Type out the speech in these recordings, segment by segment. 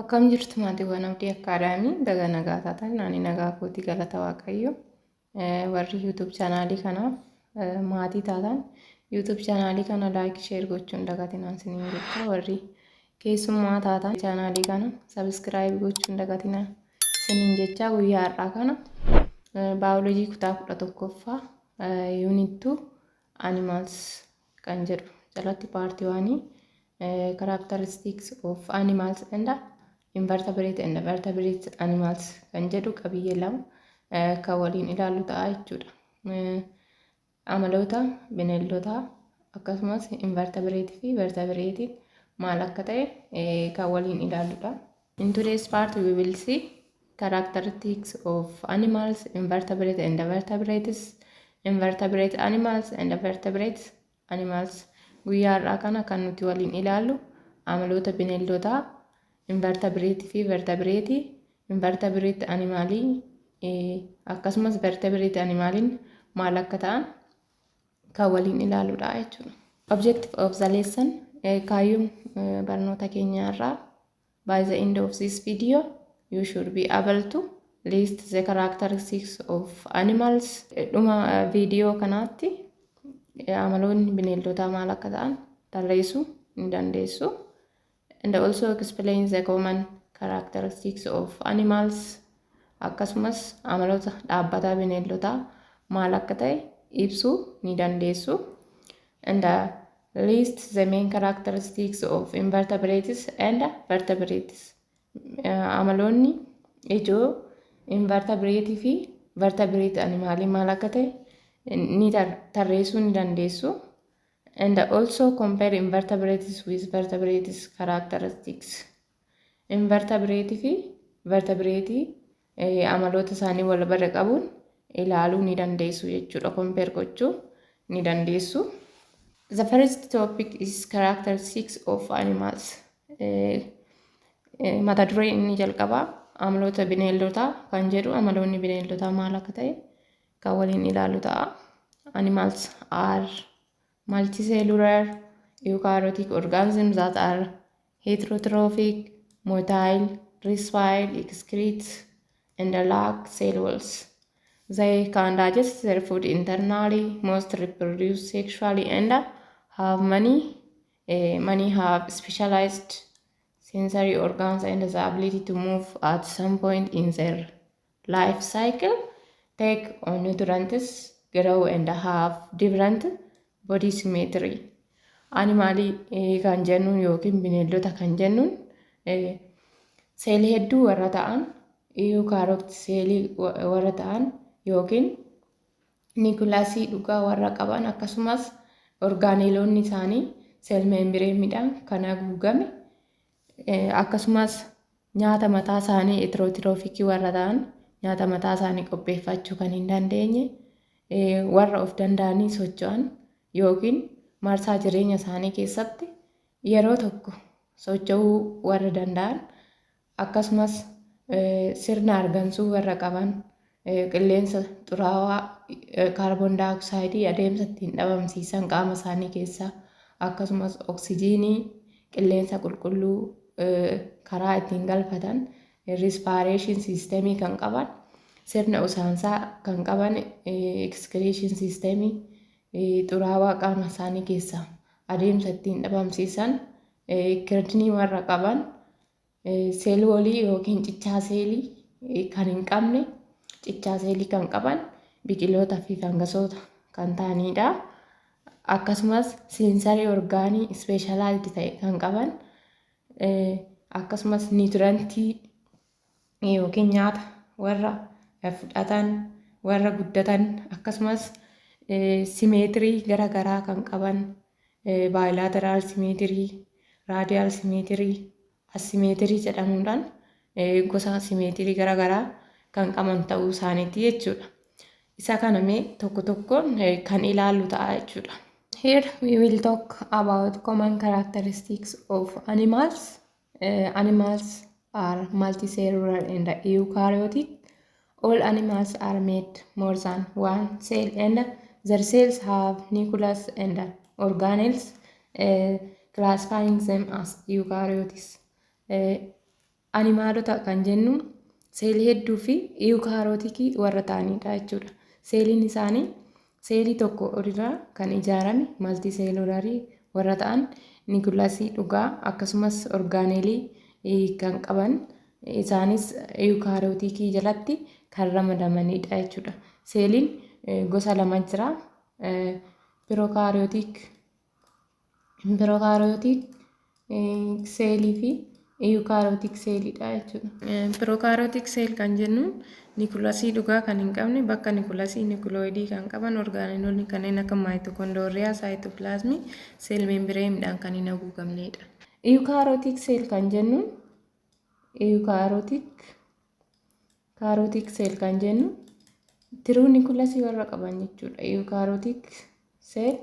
Akkam jirtu maatiiwwan abdii akkaadaamii baga nagaa taatan ani nagaa kootii galata waaqayyo warri YouTube chaanaalii kanaaf maatii taatan YouTube chaanaalii kana laayik sheer gochuun dagatinaan isiniin jecha warri keessummaa taatan chaanaalii kana sabiskiraayib gochuun dagatinaan isiniin jecha guyyaa har'aa kana baayoloojii kutaa 11ffaa yuunittuu animals kan jedhu jalatti paartii waanii characteristics of animals and invertebrate and vertebrate animals kan jedhu qabiyyee lama kan waliin ilaallu ta'a jechuudha. Amaloota bineeldotaa akkasumas invertebrate fi vertebrate maal akka ta'e kan waliin ilaalludha. In today's part we will see characteristics of animals, invertebrate and vertebrates, invertebrate animals and vertebrate animals. Guyyaa har'aa kana kan nuti waliin ilaallu amaloota bineeldotaa invertebrate fi vertebrate, invertebrate animalii akkasumas vertebrate animaliin maal akka ta'an kan waliin ilaalludha jechuudha. Objective of the lesson kaayyuun barnoota keenya irraa by the end of this video you should be able to list the characteristics of animals. Dhuma viidiyoo kanaatti amaloonni bineeldotaa maal akka ta'an tarreessuu ni dandeessu. And also explain the common characteristics of animals akkasumas amaloota dhaabbataa bineeldotaa maal akka ta'e ibsuu ni dandeessu. And list the main characteristics of invertebrates and vertebrates. Amaloonni ijoo invertebrate fi vertebrate animalii maal akka ta'e ni tarreessuu ni dandeessu. And also compare invertebrates with vertebrates characteristics. Invertebrate fi vertebrate amaloota isaanii wal bira qabuun ilaaluu ni dandeessu jechuudha. Compare gochuu ni dandeessu. The first topic is characteristics of animals. Mata duree inni jalqabaa amaloota bineeldotaa kan jedhu amaloonni bineeldotaa maal akka ta'e kan waliin ilaallu ta'a. Animals are multicellular eukaryotic organisms that are heterotrophic, motile, respire, excrete, and lack cell walls. They can digest their food internally, most reproduce sexually, and have many have specialized sensory organs and the ability to move at some point in their life cycle, take on nutrients, grow, and have different body symmetry. Animalii kan jennuun yookiin bineeldota kan jennuun seelii hedduu warra ta'an eukaryotic seelii warra ta'an yookiin niikulasii dhugaa warra qaban akkasumas orgaaneelonni isaanii seel meembireemidhaan kan haguugame akkasumas nyaata mataa isaanii heterootiroofikii warra ta'an nyaata mataa isaanii qopheeffachuu kan hin dandeenye warra of danda'anii socho'an yookiin marsaa jireenya isaanii keessatti yeroo tokko socho'uu warra danda'an akkasumas sirna argansuu warra qaban qilleensa xuraawaa kaarboon daayoksaaydii adeemsa ittiin dhabamsiisan qaama isaanii keessaa akkasumas oksijiinii qilleensa qulqulluu karaa ittiin galfatan respiration systemii kan qaban sirna usaansaa kan qaban excretion systemii xuraawaa qaama isaanii keessaa adeemsa ittiin dhabamsiisan kirdinii warra qaban seel walii yookiin ciccaa seelii kan hin qabne ciccaa seelii kan qaban biqiloota fi fangasoota kan ta'anidha. Akkasumas seensarii orgaanii ispeeshalaayizd ta'e kan qaban akkasumas niwutirantii yookiin nyaata warra fudhatan warra guddatan akkasumas simeetirii garaagaraa kan qaban baayilaateeraal simeetirii, raadiyaal simeetirii, asimeetirii jedhamuudhaan gosa simeetirii garaagaraa kan qaban ta'uu isaaniiti jechuudha. Isa kana mee tokko tokkoon kan ilaallu ta'a jechuudha. Here we will talk about common characteristics of animals. Animals are multicellular and eukaryotic. All animals are made more than one cell and their cells have nucleus and organelles, classifying them as eukaryotes. animaalota kan jennu seelii hedduu fi iyukaarootikii warra ta'anidha jechuudha. Seeliin isaanii seelii tokko irraa kan ijaarame maltiseelularii warra ta'an niikulasii dhugaa akkasumas orgaaneelii kan qaban isaanis iyukaarootikii jalatti kan ramadamanidha jechuudha. Seeliin gosa lama jira. Pirookaariyootik seelii fi iyukaarootik seeliidha jechuudha. Pirookaariyootik seel kan jennuun niikulasii dhugaa kan hin qabne bakka niikulasii niikuloidii kan qaban orgaaneelonni kanneen akka maayitokondooriyaa, saayitopilaazmii, seel meembireemidhaan kan hin haguugamnedha. Iyukaarootik seel kan jennuun iyukaarootik seel kan jennu tiruu niikulasii warra qaban jechuudha. Iyukaarootik seel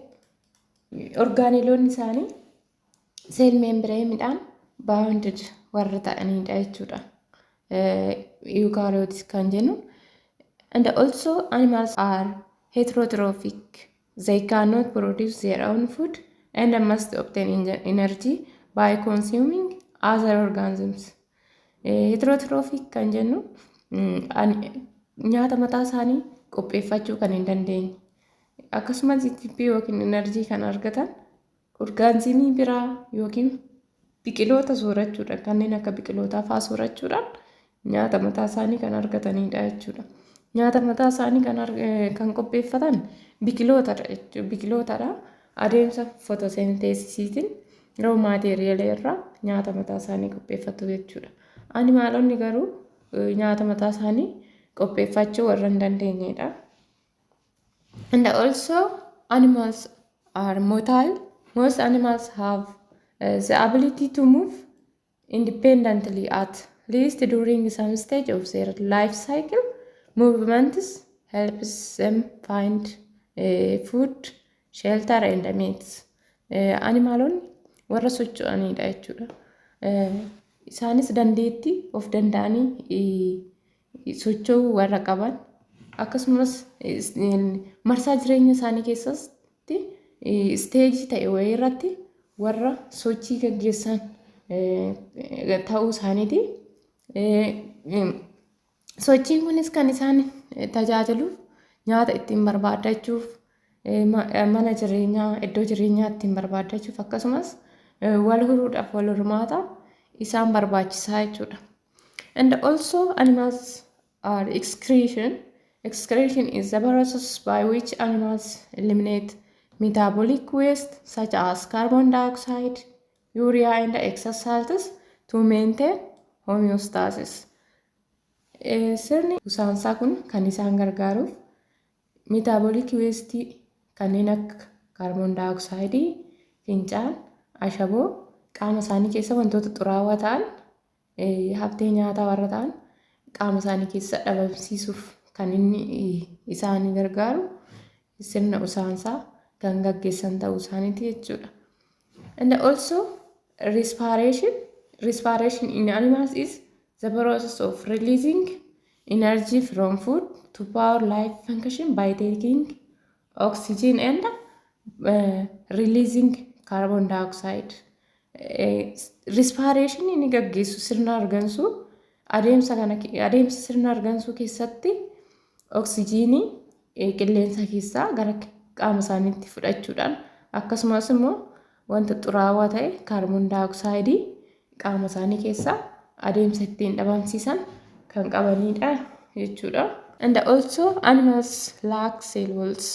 orgaaneelonni isaanii seel meembireemidhaan baawundid warra ta'anidha jechuudha. Eukaryotes kan jennu. And also animals are heterotrophic. They cannot produce their own food and must obtain energy by consuming other organisms. Heterotrophic kan jennu nyaata mataa isaanii qopheeffachuu kan hin dandeenye. Akkasumas ittibii yookiin enerjii kan argatan orgaanizimii biraa yookiin biqiloota soorachuudhaan kanneen akka biqilootaa fa'aa soorachuudhaan nyaata mataa isaanii kan argatanidha jechuudha. Nyaata mataa isaanii kan qopheeffatan biqilootadha. Adeemsa fotoseenteesisiitiin roo maateriyaala irraa nyaata mataa isaanii qopheeffatu jechuudha. Animaalonni garuu nyaata mataa isaanii qopheeffachuu warra hin dandeenyedha. And also animals are motile. Most animals have the ability to move independently at least during some stage of their life cycle. Movements helps them find food, shelter and mates. Animalonni warra socho'anidha jechuudha. Isaanis dandeettii of danda'anii socho'uu warra qaban akkasumas marsaa jireenya isaanii keessatti isteejii ta'e wayii irratti warra sochii gaggeessan ta'uu isaaniiti. Sochiin kunis kan isaan tajaajiluuf nyaata ittiin barbaaddachuuf, mana jireenyaa, iddoo jireenyaa ittiin barbaaddachuuf akkasumas wal huruudhaaf wal hormaataaf isaan barbaachisaa jechuudha. And also animals are excretion. Excretion is the process by which animals eliminate metabolic waste such as carbon dioxide, urea and excess salts to maintain homeostasis. Sirni usaansaa kun kan isaan gargaaruuf metabolic waste kanneen akka carbon dioxide, fincaan, ashaboo qaama isaanii keessa wantoota xuraawaa ta'an haftee nyaataa warra ta'an qaama isaanii keessa dhabamsiisuuf kan inni isaanii gargaaru sirna usaansaa kan gaggeessan ta'uu isaaniiti jechuudha. And also respiration in animals is the process of releasing energy from food to power life function by taking oxygen and releasing carbon dioxide. Respiration inni gaggeessu sirna argansuu adeemsa sirna argansuu keessatti oksijiinii qilleensa keessaa gara qaama isaaniitti fudhachuudhaan akkasumas immoo wanta xuraawaa ta'e kaarboon daayoksayidii qaama isaanii keessaa adeemsa ittiin dhabamsiisan kan qabanidha jechuudha. And also animals lack cell walls.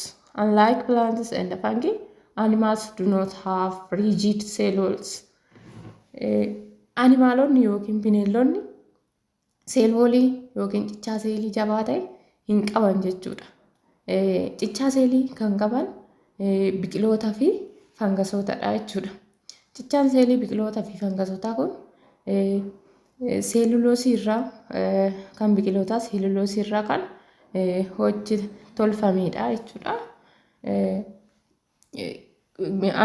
Unlike plants and fungi, animals do not have rigid cell walls. Animaalonni yookiin bineeldonni seelwolii yookiin ciccaa seelii jabaa ta'e hin qaban jechuudha. Ciccaa seelii kan qaban biqilootaa fi fangasootadha jechuudha. Ciccaan seelii biqilootaa fi fangasootaa kun seeluloosii irraa kan biqilootaa seeluloosii irraa kan tolfamedha jechuudha.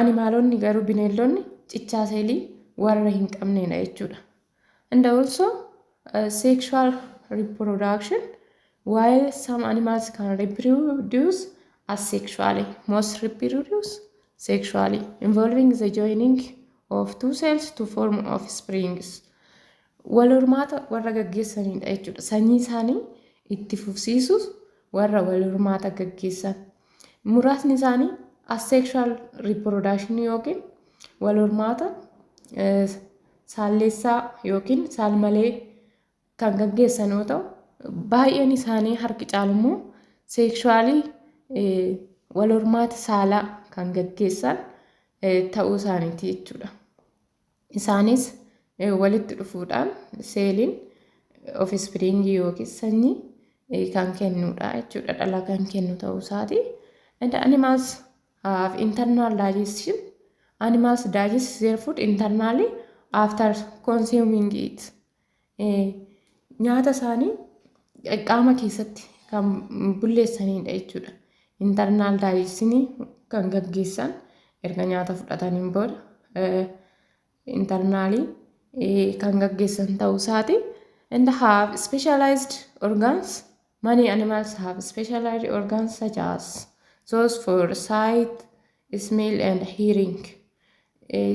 Animaalonni garuu bineeldonni ciccaa seelii warra hin qabnedha jechuudha. And also sexual reproduction. While some animals can reproduce asexually, most reproduce sexually, involving the joining of two cells to form offsprings. wal hormaata warra gaggeessanidha jechuudha. Sanyii isaanii itti fufsiisuus warra wal hormaata gaggeessan. Muraasni isaanii asexual reproduction yookiin wal hormaata saalleessaa yookiin saalmalee kan gaggeessan yoo ta'u, baay'een isaanii harki caalummoo sekshuwaalii wal hormaata saalaa kan gaggeessan ta'uu isaaniiti jechuudha. Isaanis walitti dhufuudhaan seeliin offspringii yookiin sanyii kan kennudha jechuudha. Dhala kan kennu ta'uu isaati. And animals have internal digestion. Animals digest their food internally after consuming it. Nyaata isaanii qaama keessatti kan bulleessanidha jechuudha. Internal digestion kan gaggeessan erga nyaata fudhataniin booda internally kan gaggeessan ta'uu isaati. And have specialized organs. Many animals have specialized organs such as those for sight, smell and hearing.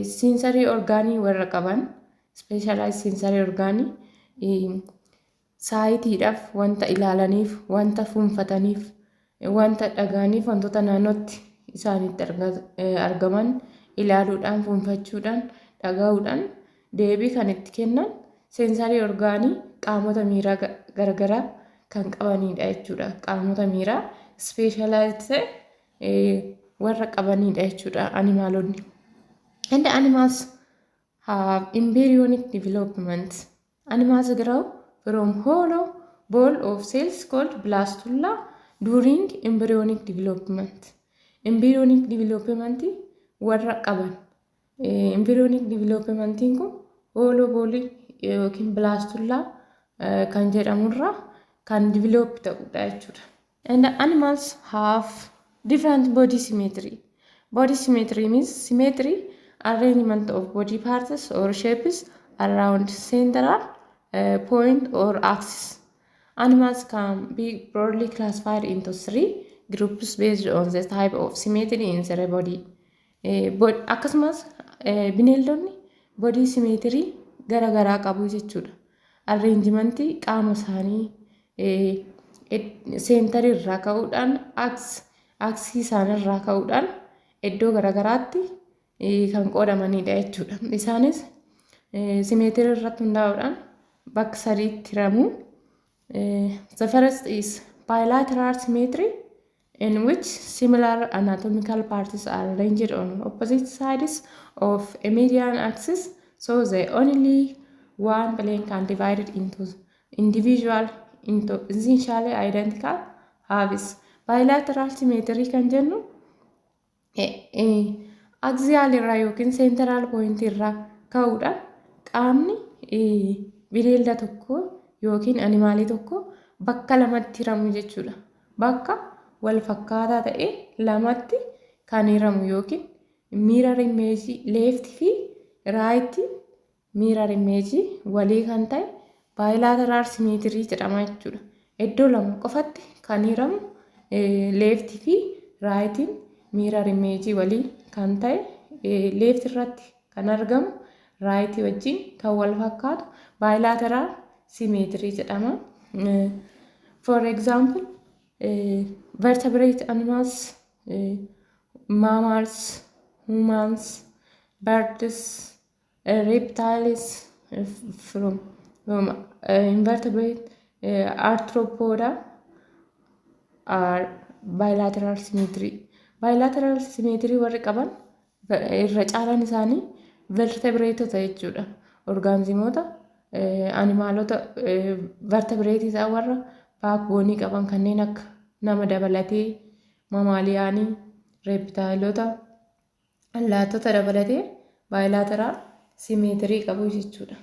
Sensory organii warra qaban specialized sensory organii saayitiidhaaf wanta ilaalaniif, wanta fuunfataniif, wanta dhagaaniif, wantoota naannootti isaanitti argaman ilaaluudhaan, fuunfachuudhaan, dhagahuudhaan deebii kan itti kennan sensory organii qaamota miiraa garagaraa kan qabanidha jechuudha. Qaamota miiraa specialized warra qabanidha jechuudha animaalonni. And animals have embryonic development. Animals grow from hollow ball of cells called blastula during embryonic development. Embryonic development warra qaban. Embryonic development kun hollow ball yookiin blastula kan jedhamurraa kan develop ta'udha jechuudha. And animals have different body symmetry. Body symmetry means symmetry, arrangement of body parts or shapes around central point or axis. Animals can be broadly classified into 3 groups based on the type of symmetry in their body. Akkasumas bineeldonni body symmetry garagaraa qabu jechuudha. Arrangementii qaama isaanii seentarii irraa ka'uudhaan aaksii isaanii irraa ka'uudhaan iddoo garagaraatti kan qoodamanidha jechuudha. Isaanis simeetirii irratti hundaa'uudhaan bakka sadiitti hiramu. The first is bilateral symmetry in which similar anatomical parts are arranged on opposite sides of a median axis, so they only one plane can divide it into individual into essentially identical halves. Bilateral symmetry kan jennu axial irraa yookiin central point irraa ka'uudhaan qaamni bineelda tokko yookiin animaalii tokko bakka lamatti hiramu jechuudha. Bakka wal fakkaataa ta'e lamatti kan hiramu yookiin mirror image left fi right mirror image walii kan ta'e bilateral symmetry jedhama jechuudha. Iddoo lama qofatti kan hiramu left fi right mirror image walii kan ta'e left irratti kan argamu right wajjin kan wal fakkaatu bilateral symmetry jedhama. For example, vertebrate animals, mammals, humans, birds, reptiles, from invertebrate arthropoda are bilateral symmetry. Bilateral symmetry warri qaban irra caalaan isaanii vertebrateota jechuudha. Orgaanizimoota animaalota vertebrate isaa warra baakboonii qaban kanneen akka nama dabalatee mamaaliyaanii, reptaayilota, allaattota dabalatee bilateral symmetry qabu jechuudha.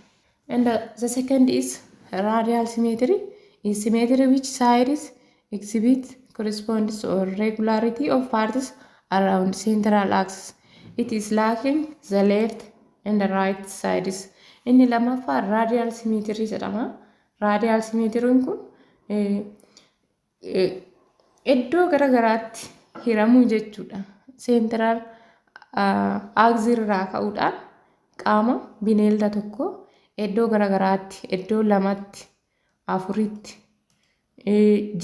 And the second is radial symmetry. Is symmetry which sides exhibit corresponds or regularity of parts around central axis. It is lacking the left and the right sides. Inni lammaffaa radial symmetry jedhama. Radial symmetry kun iddoo garagaraatti hiramuu jechuudha. Central axis irraa ka'uudhaan qaama bineelda tokko iddoo garaagaraatti iddoo lamatti afuritti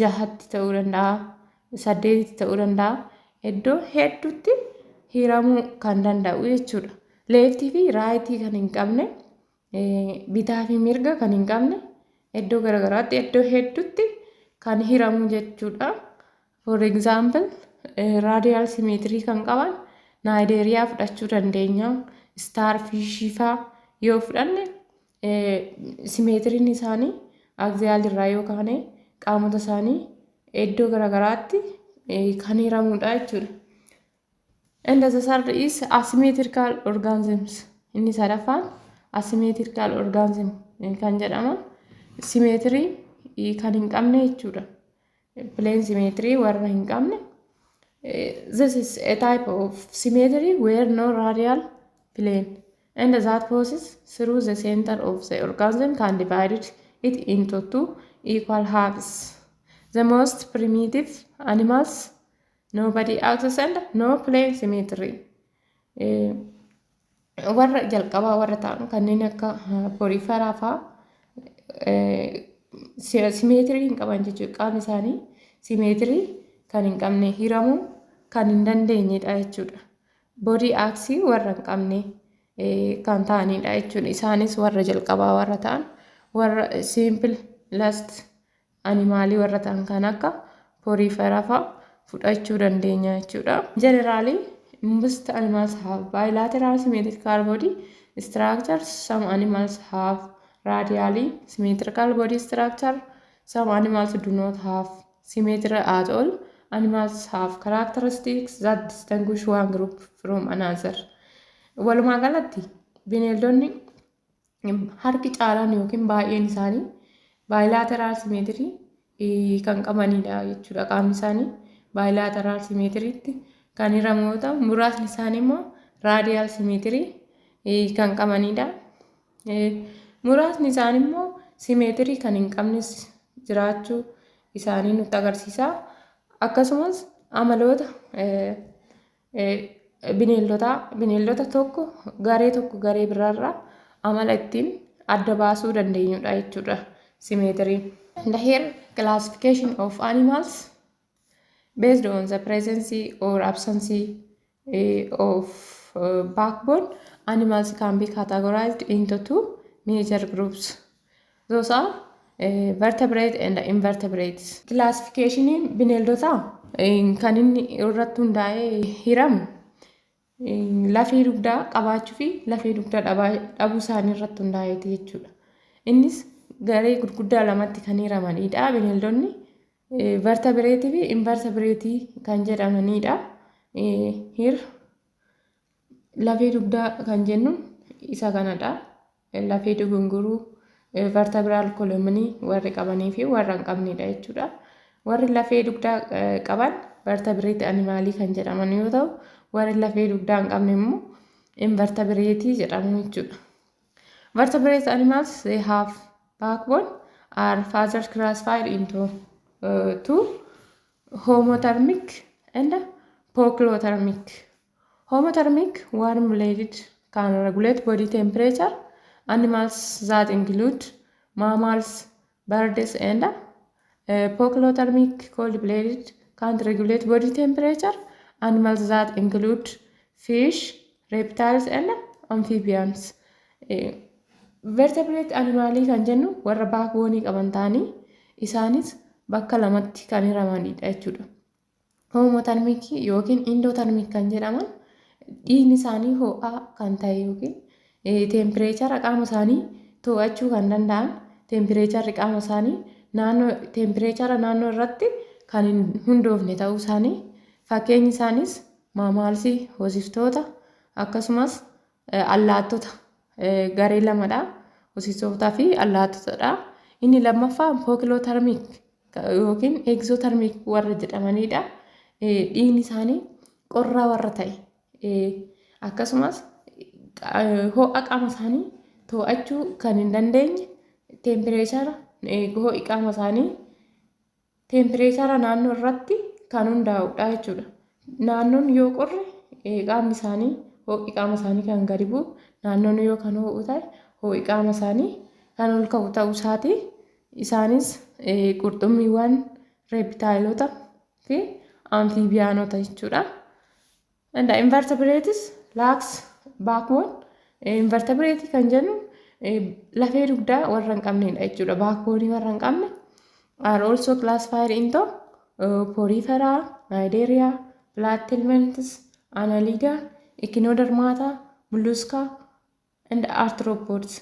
jahatti ta'uu danda'a 8 ta'uu danda'a iddoo hedduutti hiramuu kan danda'u jechuudha. Leeftii fi raayitii kan hin qabne bitaa fi mirga kan hin qabne iddoo garaagaraatti iddoo hedduutti kan hiramu jechuudha. For example raadiyaal simeetirii kan qaban naayideriyaa fudhachuu dandeenya. Starfish faa yoo fudhanne simeetiriin isaanii axial irraa yookaan qaamota isaanii iddoo garaagaraatti kan hiramudha jechuudha. And the third is asymmetrical organisms. Inni sadaffaan asymmetrical organism kan jedhama. Symmetry kan hin qabne jechuudha. Plane symmetry warra hin qabne. This is a type of symmetry where no radial plane and that passes through the center of the organism can divide it into two equal halves. The most primitive animals no body axis and no plane symmetry. Warra jalqabaa warra ta'an kanneen akka poriferaa fa'aa simeetirii hin qaban jechuudha. Qaamni isaanii simeetirii kan hin qabne hiramuu kan hin dandeenyedha jechuudha. Body axis warra hin qabne kan ta'anidha jechuudha. Isaanis warra jalqabaa warra ta'an warra simple last animaalii warra ta'an kan akka poriferaa fa'aa fudhachuu dandeenya jechuudha. Generally most animals have bilateral symmetrical body structures. Some animals have radially symmetrical body structure. Some animals do not have symmetry at all. Animals have characteristics that distinguish one group from another. Walumaa galatti bineeldonni harki caalaan yookiin baay'een isaanii bilateral symmetry kan qabanidha jechuudha. Qaamni isaanii bilateral symmetriitti kan hiramu yoo ta'u, muraasni isaanii immoo radial symmetry kan qabanidha. Muraasni isaanii immoo symmetry kan hin qabnes jiraachuu isaanii nutti agarsiisa. Akkasumas amaloota bineeldota tokko garee biraarraa amala ittiin adda baasuu dandeenyudha jechuudha symmetry. And here classification of animals based on the presence or absence of backbone, animals can be categorized into two major groups. Those are vertebrate and invertebrates. Classification bineeldota kan inni irratti hundaa'ee hiramu lafee dugdaa qabaachuu fi lafee dugdaa dhabuu isaanii irratti hundaa'eeti jechuudha. Innis garee gurguddaa lamatti kan hiramanidha. Bineeldonni vertebrate fi invertebrate kan jedhamanidha. Lafee dugdaa kan jennuun isa kanadha. Lafee dugunguruu vertebral column warri qabanii fi warra hin qabnedha jechuudha. Warri lafee dugdaa qaban vertebrate animalii kan jedhaman yoo ta'u, warri lafee dugdaa hin qabne immoo invertebrate jedhamu jechuudha. Vertebrate animals they have backbone are further classified into two homothermic and poikilothermic. Homothermic warm-blooded can regulate body temperature. Animals that include mammals, birds, and poikilothermic cold-blooded can't regulate body temperature. Animals that include fish, reptiles, and amphibians. Vertebrate animalii kan jennu warra baakboonii qaban ta'anii isaanis bakka lamatti kan hiramanidha jechuudha. Homothermic yookiin endothermic kan jedhaman dhiigni isaanii ho'aa kan ta'e yookiin tempereechara qaama isaanii to'achuu kan danda'an tempereecharri qaama isaanii tempereechara naannoo irratti kan hin hundoofne ta'uu isaanii fakkeenyi isaanis maamaalsii hoosiftoota akkasumas allaattota garee lamadha. Hoosiftoota fi allaattotadha. Inni lammaffaan poikilothermic yookiin exothermic warra jedhamanidha. Dhiigni isaanii qorraa warra ta'e akkasumas ho'a qaama isaanii to'achuu kan hin dandeenye tempereechara ho'i qaama isaanii tempereechara naannoo irratti kan hundaa'udha jechuudha. Naannoon yoo qorre qaamni isaanii ho'i qaama isaanii kan gadi bu'u, naannoon yoo kan ho'u ta'e ho'i qaama isaanii kan ol ka'u ta'uu isaati. Isaanis qurxummiiwwan, reeptaayilota fi amfiibiyaanota jechuudha. And the invertebrates lacks backbone. Invertebrate kan jennu lafee dugdaa warra hin qabnedha jechuudha. Backbone warra hin qabne are also classified into porifera, cnidaria, platyhelminths, annelida, echinodermata, mollusca and arthropods.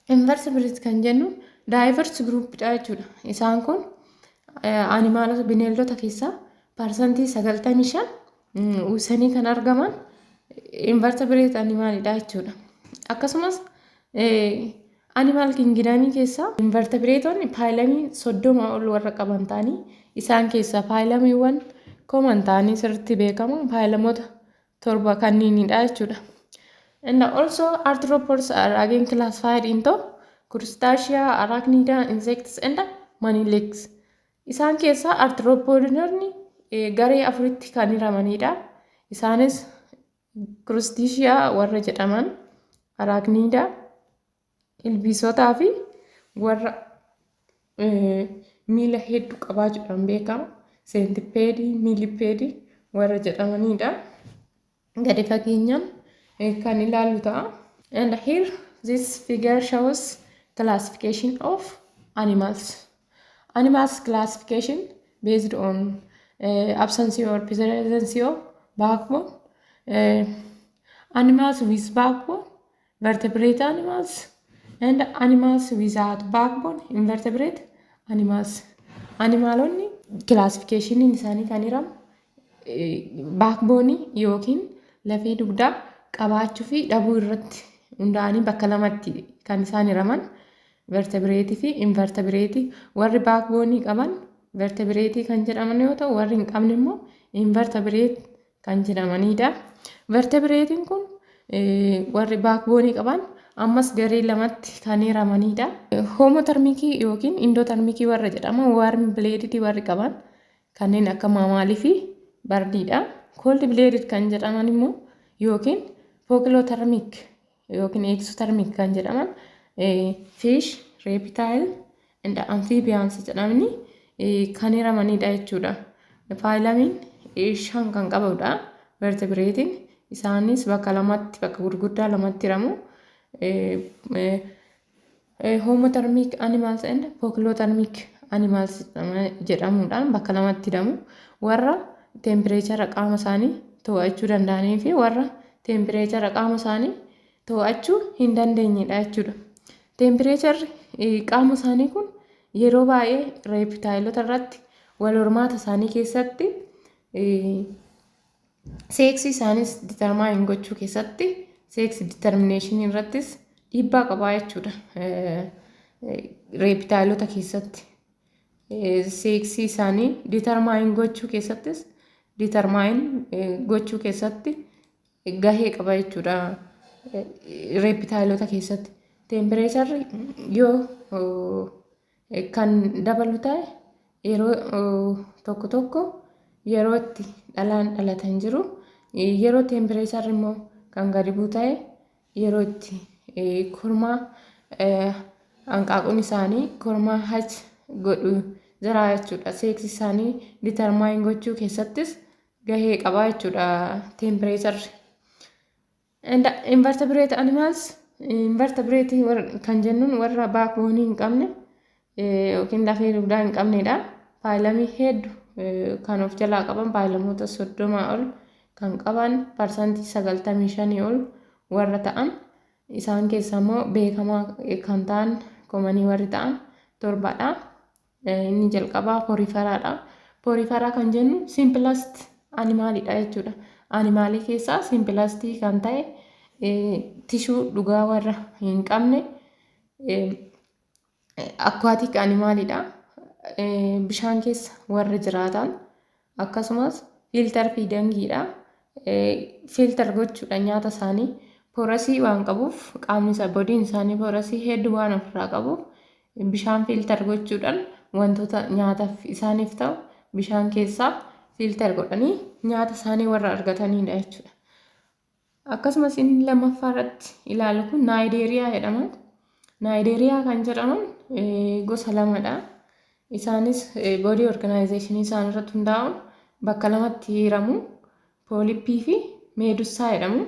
Invertebrate kan jennu diverse groupdha jechuudha. Isaan kun animaalota bineeldota keessaa parsantii 95 uwwisanii kan argaman invertebrate animaalidha jechuudha. Akkasumas animal kingdom keessaa invertebratoonni paayilamii 30 ol warra qaban ta'anii isaan keessaa paayilamiiwwan common ta'anii sirriitti beekamu paayilamoota 7 kanniinidha jechuudha. And also arthropods are again classified into crustacea, arachnida, insects and monilics. Isaan keessaa arthropodoonni garee afuritti kan hiramanidha. Isaanis crustacea warra jedhaman, arachnida, ilbiisotaa fi warra miila hedduu qabaachuudhaan beekamu seentipeedii, miilipeedii warra jedhamanidha. Gadi fageenyaan kan ilaallu ta'a. And here this figure shows classification of animals. Animals classification based on absence or presence of backbone. Animals with backbone, vertebrate animals, and animals without backbone, invertebrate animals. Animalonni classification isaanii kan hiramu backbone yookiin lafee dugdaa qabaachuu fi dhabuu irratti hundaa'anii bakka lamatti kan isaan hiraman vertebrate fi invertebrate. Warri backbone qaban vertebrate kan jedhaman yoo ta'u, warri hin qabne immoo invertebrate kan jedhamanidha. Vertebratein kun warri backbone qaban ammas garee lamatti kan hiramanidha. Homotermikii yookiin indotermikii warra jedhaman warmi bileedii warri qaban kanneen akka maamaalii fi bardiidha. Cold blooded kan jedhaman immoo yookiin poikilotermic yookiin exothermic kan jedhaman fish, reptile and amphibians jedhamani kan hiramanidha jechuudha. Paayilamiin 5 kan qabudha. Vertebratein isaanis bakka lamatti bakka gurguddaa lamatti hiramu. Homothermic animals and poikilotermic animals jedhamuudhaan bakka lamatti hiramu. Warra temperature qaama isaanii to'achuu danda'anii fi warra temperature qaama isaanii to'achuu hin dandeenyedha jechuudha. Temperature qaama isaanii kun yeroo baay'ee reeptaayilota irratti wal hormaata isaanii keessatti seeksii isaanis determine gochuu keessatti sex determination irrattis dhiibbaa qaba jechuudha. Reeptaayilota keessatti seeksii isaanii determine gochuu keessattis gahee qaba jechuudha. Reeptaayilota keessatti temperature yoo kan dabalu ta'e yeroo tokko yeroo itti dhalaan dhalatan jiru, yeroo temperature immoo kan gadi bu'u ta'e yeroo itti kormaa hanqaaquun isaanii kormaa hach godhu jira jechuudha. Seeksii isaanii determine gochuu keessattis gahee qaba jechuudha temperature. And invertebrate animals, invertebrate kan jennuun warra backbone hin qabne yookiin lafee dugdaa hin qabnedha. Paayilamii hedduu kan of jalaa qaban paayilamoota 30 ol kan qaban parsantii 95 ol warra ta'an, isaan keessaa immoo beekamaa kan ta'an komanii warri ta'an 7dha. Inni jalqabaa poriferaadha. Porifera kan jennu simplest animaalidha jechuudha. Animaalii keessaa simplastii kan ta'e tishuu dhugaa warra hin qabne aquatic animaalidha. Bishaan keessa warra jiraatan akkasumas filter feedingidha. Filter gochuudha nyaata isaanii porosii waan qabuuf qaamni isaa bodiin isaanii porosii hedduu waan ofirraa qabuuf bishaan filter gochuudhaan wantoota nyaataaf isaaniif ta'u bishaan keessaa filter godhanii nyaata isaanii warra argatanidha jechuudha. Akkasumas inni lammaffaa irratti ilaallu kun Naayijeeriyaa jedhama. Naayijeeriyaa kan jedhaman gosa lamadha. Isaanis body organization isaan irratti hundaa'uun bakka lamatti hiramu. Poolippii fi meedussaa jedhamu.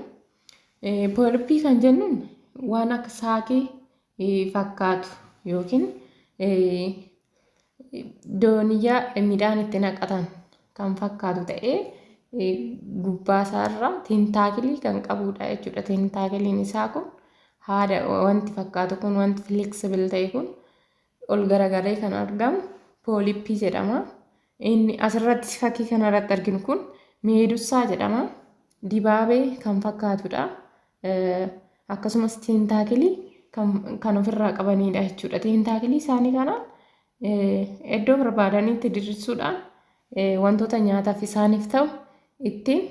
Poolippii kan jennuun waan akka saakee fakkaatu yookiin dooniyyaa midhaan itti naqatan kan fakkaatu ta'ee gubbaa isaarra tentaakilii kan qabudha jechuudha. Tentaakiliin isaa kun haada wanti fakkaatu kun wanti flexible ta'e kun ol garagaree kan argamu poolippii jedhama. Inni asirratti fakkii kanarratti arginu kun meedussaa jedhama. Dibaabee kan fakkaatudha. Akkasumas tentaakilii kan ofirraa qabanidha jechuudha. Tentaakilii isaanii kanaan iddoo barbaadanitti diriirsuudhaan wantoota nyaataaf isaaniif ta'u ittiin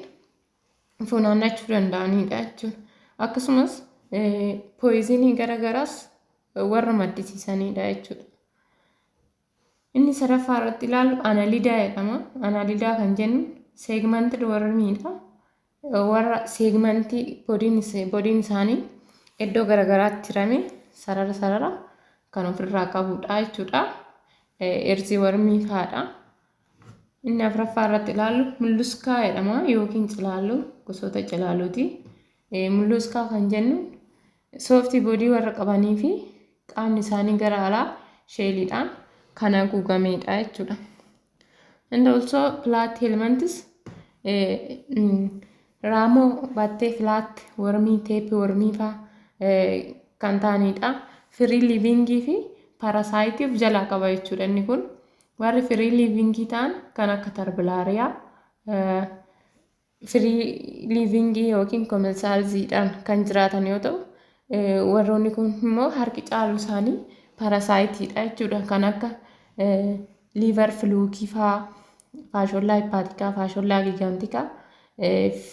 funaannachuu danda'anidha jechuudha. Akkasumas pooyizinii garagaraas warra maddisiisanidha jechuudha. Inni sadaffaa irratti ilaallu analiidaa jedhama. Analiidaa kan jennu seegmantii wormiidha. Warra seegmantii bodiin isaanii iddoo garagaraatti hirame sarara kan ofirraa qabudha jechuudha. Erzii wormii fa'aadha. Inni afuraffaa irratti ilaallu mulluskaa jedhama yookiin cilaalluu gosoota cilaalluuti. Mulluskaa kan jennu sooftii bodii warra qabanii fi qaamni isaanii gara alaa sheeliidhaan kan haguugamedha jechuudha. And also flat elements raamoo battee flat wormii teeppii wormii fa'aa kan ta'anidha. Firii liivingii fi parasaayitii of jalaa qaba jechuudha. Inni kun warri firii liivingii ta'an kan akka tarbilaariyaa firii liivingii yookiin koomensaalziidhaan kan jiraatan yoo ta'u, warroonni kun immoo harki caalu isaanii parasaayiitiidha jechuudha. Kan akka liivar filuukii fa'aa, faashollaa hippaatikaa, faashollaa gigantikaa,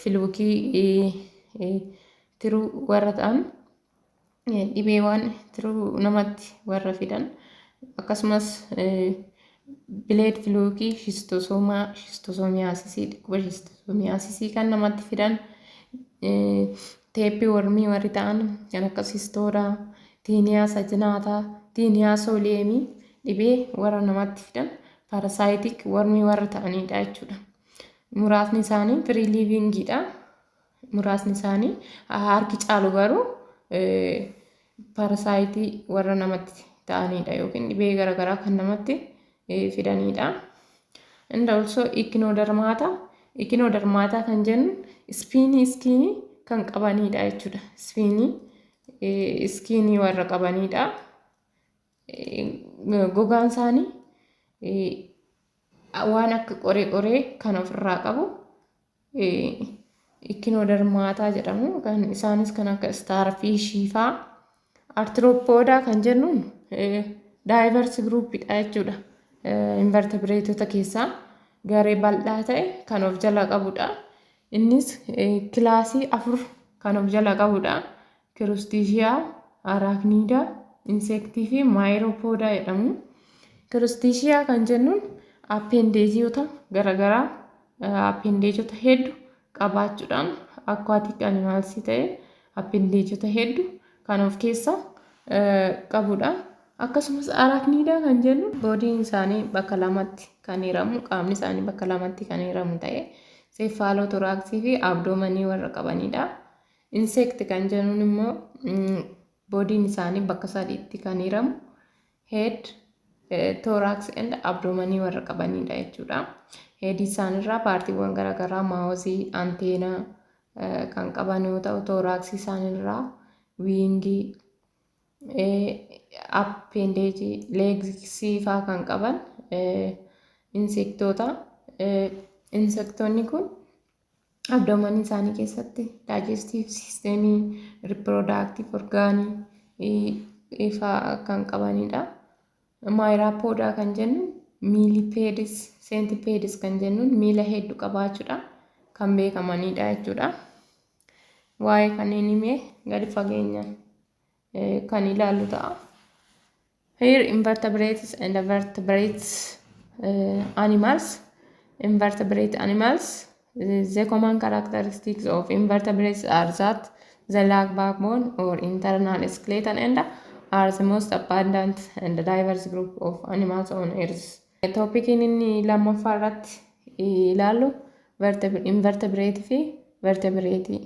filuukii tiruu warra ta'an dhibeewwan tiruu namatti warra fidan akkasumas bileed filuukii shistosoomiyaasisii dhukkuba shistosoomiyaasisii kan namatti fidan teeppii wormii warri ta'an kan akka sistoodaa, tiiniyaa sajinaataa, tiiniyaa sooleemii dhibee warra namatti fidan parasaayitik wormii warra ta'anidha jechuudha. Muraasni isaanii firii liivingiidha. Muraasni isaanii harki caalu garuu parasaayitii warra namatti ta'anidha yookiin dhibee garaagaraa kan namatti fidanidha. And also ikinodermaata kan jennu iskiinii kan qabanidha jechuudha. Iskiinii warra qabanidha. Gogaan isaanii waan akka qoree kan ofirraa qabu ikinodermaataa jedhamu. Kan isaanis kan akka staarfiishii fa'aa. Artirooppoodaa kan jennuun daayivarsi giruuppidha jechuudha. Invertebireetota keessaa garee bal'aa ta'e kan of jala qabudha. Innis kilaasii 4 kan of jala qabudha. Kirustiishiyaa, araakniidaa, insektii fi maayiropoodaa jedhamu. Kirustiishiyaa kan jennuun appendeejiyoota garaagaraa appendeejiyoota hedduu qabaachuudhaan akwaatik animaalsii ta'e appendeejiyoota hedduu kan of keessaa qabudha. Akkasumas araakniidaa kan jennu boodiin isaanii bakka lamatti kan hiramu, qaamni isaanii bakka lamatti kan hiramu ta'e seefaalootoraaksii fi abdoomanii warra qabanidha. Insekti kan jennuun immoo boodiin isaanii bakka sadiitti kan hiramu head, thorax and abdoomanii warra qabanidha jechuudha. Heedii isaanirraa paartiiwwan garaagaraa maawozii, anteenaa kan qaban yoo ta'u, thoraxii isaanirraa wiingii, appendeejii, leegsii fa'aa kan qaban insektoota. Insektoonni kun abdoomanii isaanii keessatti daayijesቲቭ siisteemii, riipiroodaaktiiv orgaanii fa'aa kan qabanidha. Maayiraappoodaa kan jennu miilipeedis, seentipeedis kan jennuun miila hedduu qabaachuudhaan kan beekamanidha jechuudha. Waa'ee kanneen himee gadi fageenyaan kan ilaallu ta'a. Here invertebrates and vertebrate animals. Invertebrate animals The common characteristics of invertebrates are that they lack backbone or internal skeleton and are the most abundant and diverse group of animals on Earth. Toopikiin inni lammaffaa irratti ilaallu invertebrate fi vertebrate.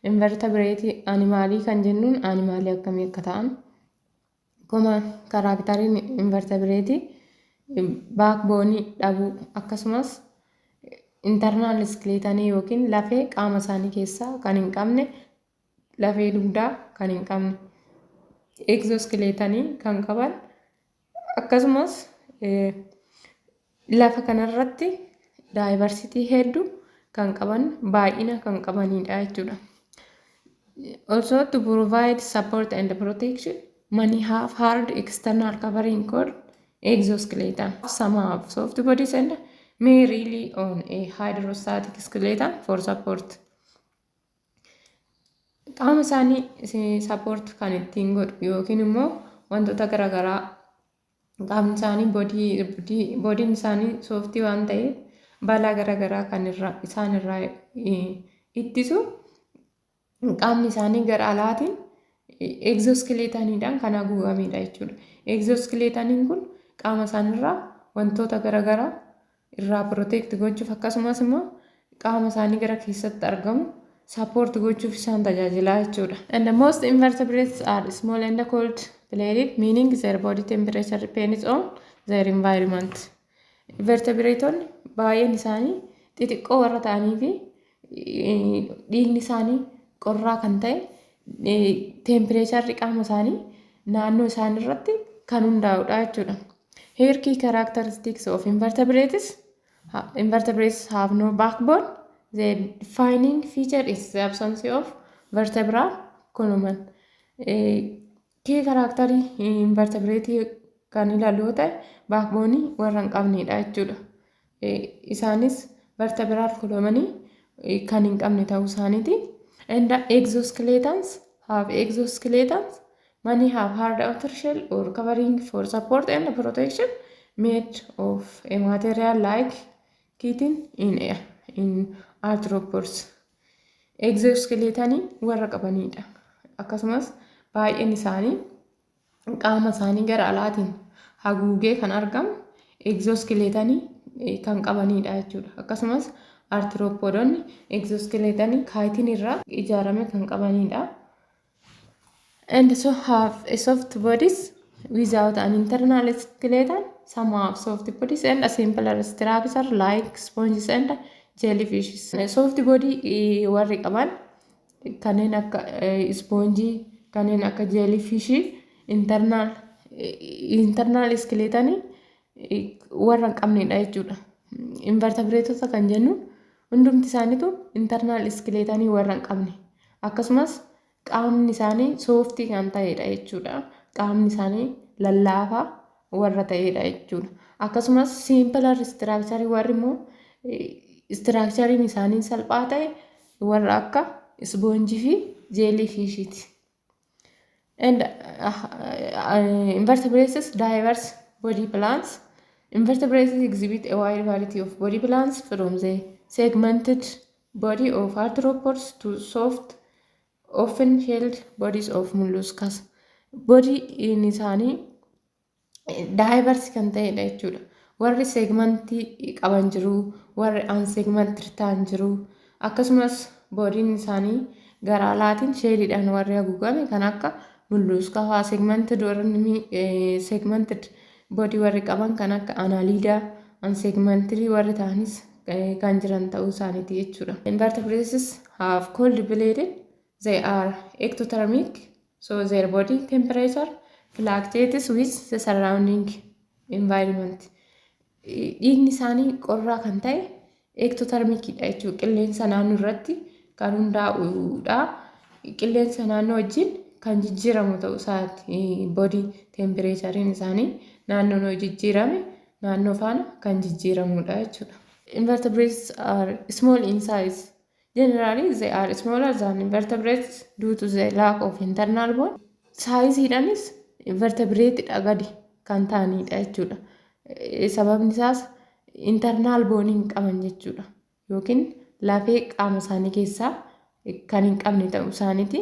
Invertebrate animaalii kan jennuun animaalii akkamii akka ta'an. Common characteriin invertebrate backbone dhabuu akkasumas internal skeleton yookiin lafee qaama isaanii keessaa kan hin qabne, lafee dugdaa kan hin qabne, exoskeleton kan qaban akkasumas lafa kanarratti diversity hedduu kan qaban, baay'ina kan qabanidha jechuudha. Also to provide support and protection, many have hard external covering called exoskeleton. Some have soft bodies and may rely on a hydrostatic skeleton for support. Qaama isaanii support kan ittiin godhu yookiin immoo wantoota garaagaraa qaamni isaanii boodiin isaanii sooftii waan ta'eef balaa garaagaraa kan isaan irraa ittisu qaamni isaanii gara alaatiin exoskeleetaniidhaan kan haguugamedha jechuudha. Exoskeleetaniin kun qaama isaaniirraa wantoota garaagaraa irraa protect gochuuf akkasumas immoo qaama isaanii gara keessatti argamu support gochuuf isaan tajaajilaa jechuudha. And the most invertebrates are small and cold blooded, meaning their body temperature depends on their environment. Vertebratoonni baay'een isaanii xixiqqoo warra ta'anii fi dhiigni isaanii qorraa kan ta'e tempereecharri qaama isaanii naannoo isaanii irratti kan hundaa'udha jechuudha. Here key characteristics of invertebrates have no backbone. The defining feature is the absence of vertebral column. Key characterii invertebrate kan ilaallu yoo ta'e backbone warra hin qabnedha jechuudha. Isaanis vertebral column kan hin qabne ta'uu isaaniiti. And the exoskeletons have exoskeletons. Many have hard outer shell or covering for support and protection made of a material like chitin in arthropods. Exoskeleton warra qabanidha. Akkasumas baay'een isaanii qaama isaanii gara alaatiin haguugee kan argamu exoskeleton kan qabanidha jechuudha. Akkasumas arthropodonni exoskeleton chitin irraa ijaarame kan qabanidha. And so have a soft bodies without an internal skeleton. Some have soft bodies and a simpler structure like sponges and jellyfishes. Soft body warri qaban kanneen akka sponge, kanneen akka jellyfish, internal skeleton warra hin qabnedha jechuudha. Invertebrateota kan jennu hundumti isaaniitu internal skeleton warra hin qabne. Akkasumas qaamni isaanii sooftii kan ta'edha jechuudha. Qaamni isaanii lallaafaa warra ta'edha jechuudha. Akkasumas simpler structure warri immoo structurein isaanii salphaa ta'e warra akka sponge fi jellyfishiti. And invertebrates diverse body plans. Invertebrates exhibit a wide variety of body plans from the segmented body of arthropods to soft often shelled bodies of molluscs. Body in isaanii diverse kan ta'edha jechuudha. Warri segmentii qaban jiru, warri unsegmented ta'an jiru. Akkasumas bodiin isaanii gara alaatiin sheeliidhaan warri haguugame kan akka mollusca fa'aa segmented body warri qaban kan akka annelida, unsegmented warri ta'anis kan jiran ta'uu isaaniiti jechuudha. Invertebrates have cold blooded. They are ectothermic, so their body temperature fluctuates with the surrounding environment. Dhiigni isaanii qorraa kan ta'e ectothermicdha jechuudha. Qilleensa naannoo irratti kan hundaa'udha. Qilleensa naannoo wajjin kan jijjiiramu ta'uu isaati. Body temperaturein isaanii naannoo jijjiirame naannoo faana kan jijjiiramudha jechuudha. Invertebrates are small in size. Generally, they are smaller than invertebrates due to the lack of internal bone. Saayiziidhaanis invertebrateedha gadi kan ta'anidha jechuudha. Sababni isaas internal bone hin qaban jechuudha. Yookiin lafee qaama isaanii keessaa kan hin qabne ta'uu isaaniiti.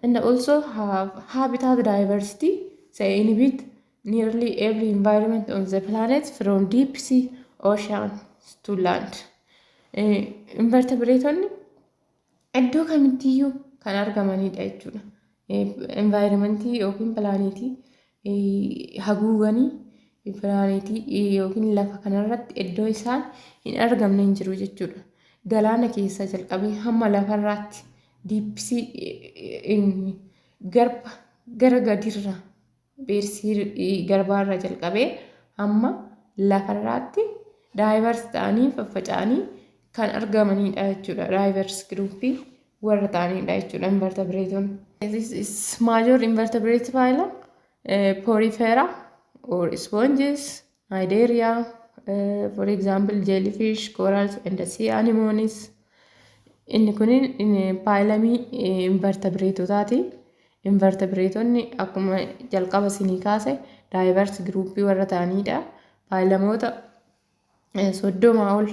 And also have habitat diversity, say inhibit nearly every environment on the planet from deep sea ocean to land. Invertebrateonni iddoo kamittiyyuu kan argamanidha jechuudha. Environmentii yookiin pilaanetii haguuganii pilaanetii yookiin lafa kanarratti iddoo isaan hin argamne hin jiru jechuudha. Galaana keessa jalqabee hamma lafarraatti diipsii garba gara gadirra beersii garbaarra jalqabee hamma lafarraatti daayivers ta'anii faffaca'anii kan argamanidha jechuudha. Daayivers giruuppii warra ta'anidha jechuudha invertebrateonni. This is major invertebrate phylum, Porifera or sponges, Cnidaria, for example jellyfish, corals and sea anemones. Inni kun paayilamii invertebraatotaati. Invertebraatonni akkuma jalqaba isinii kaase daayivers giruuppii warra ta'anidha. Paayilamoota 30 ol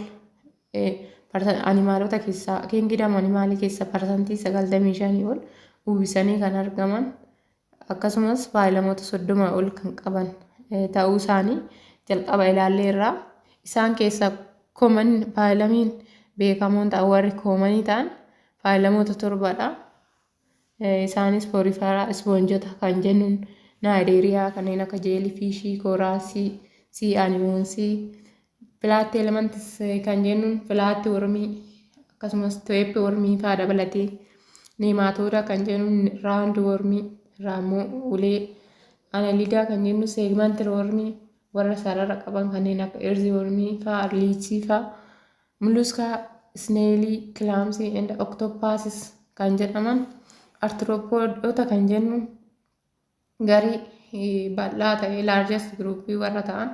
animaalota keessaa kingdom animaalii keessa parsantii 95 ol uwwisanii kan argaman akkasumas paayilamoota 30 ol kan qaban ta'uu isaanii jalqaba ilaallee irraa isaan keessaa common paayilamiin beekamoon ta'an warri koomanii ta'an paayilamoota 7dha. Isaanis Porifera, ispoonjota kan jennuun Cnidaria kanneen akka jeelifishii, kooraalsii, sea anemoonsii, filaatti elementis kan jennuun filaatti wormii akkasumas teeppi wormii fa'aa dabalatee neemaatooda kan jennuun raawundi wormii, raammoo ulee, analiidaa kan jennu seegmantir wormii warra sarara qaban kanneen akka erzii wormii fa'aa, liichii fa'aa, muluskaa, isneelii, kilaamsii and oktopaasis kan jedhaman artiropoodota kan jennu garii bal'aa ta'ee laarjest giruuppii warra ta'an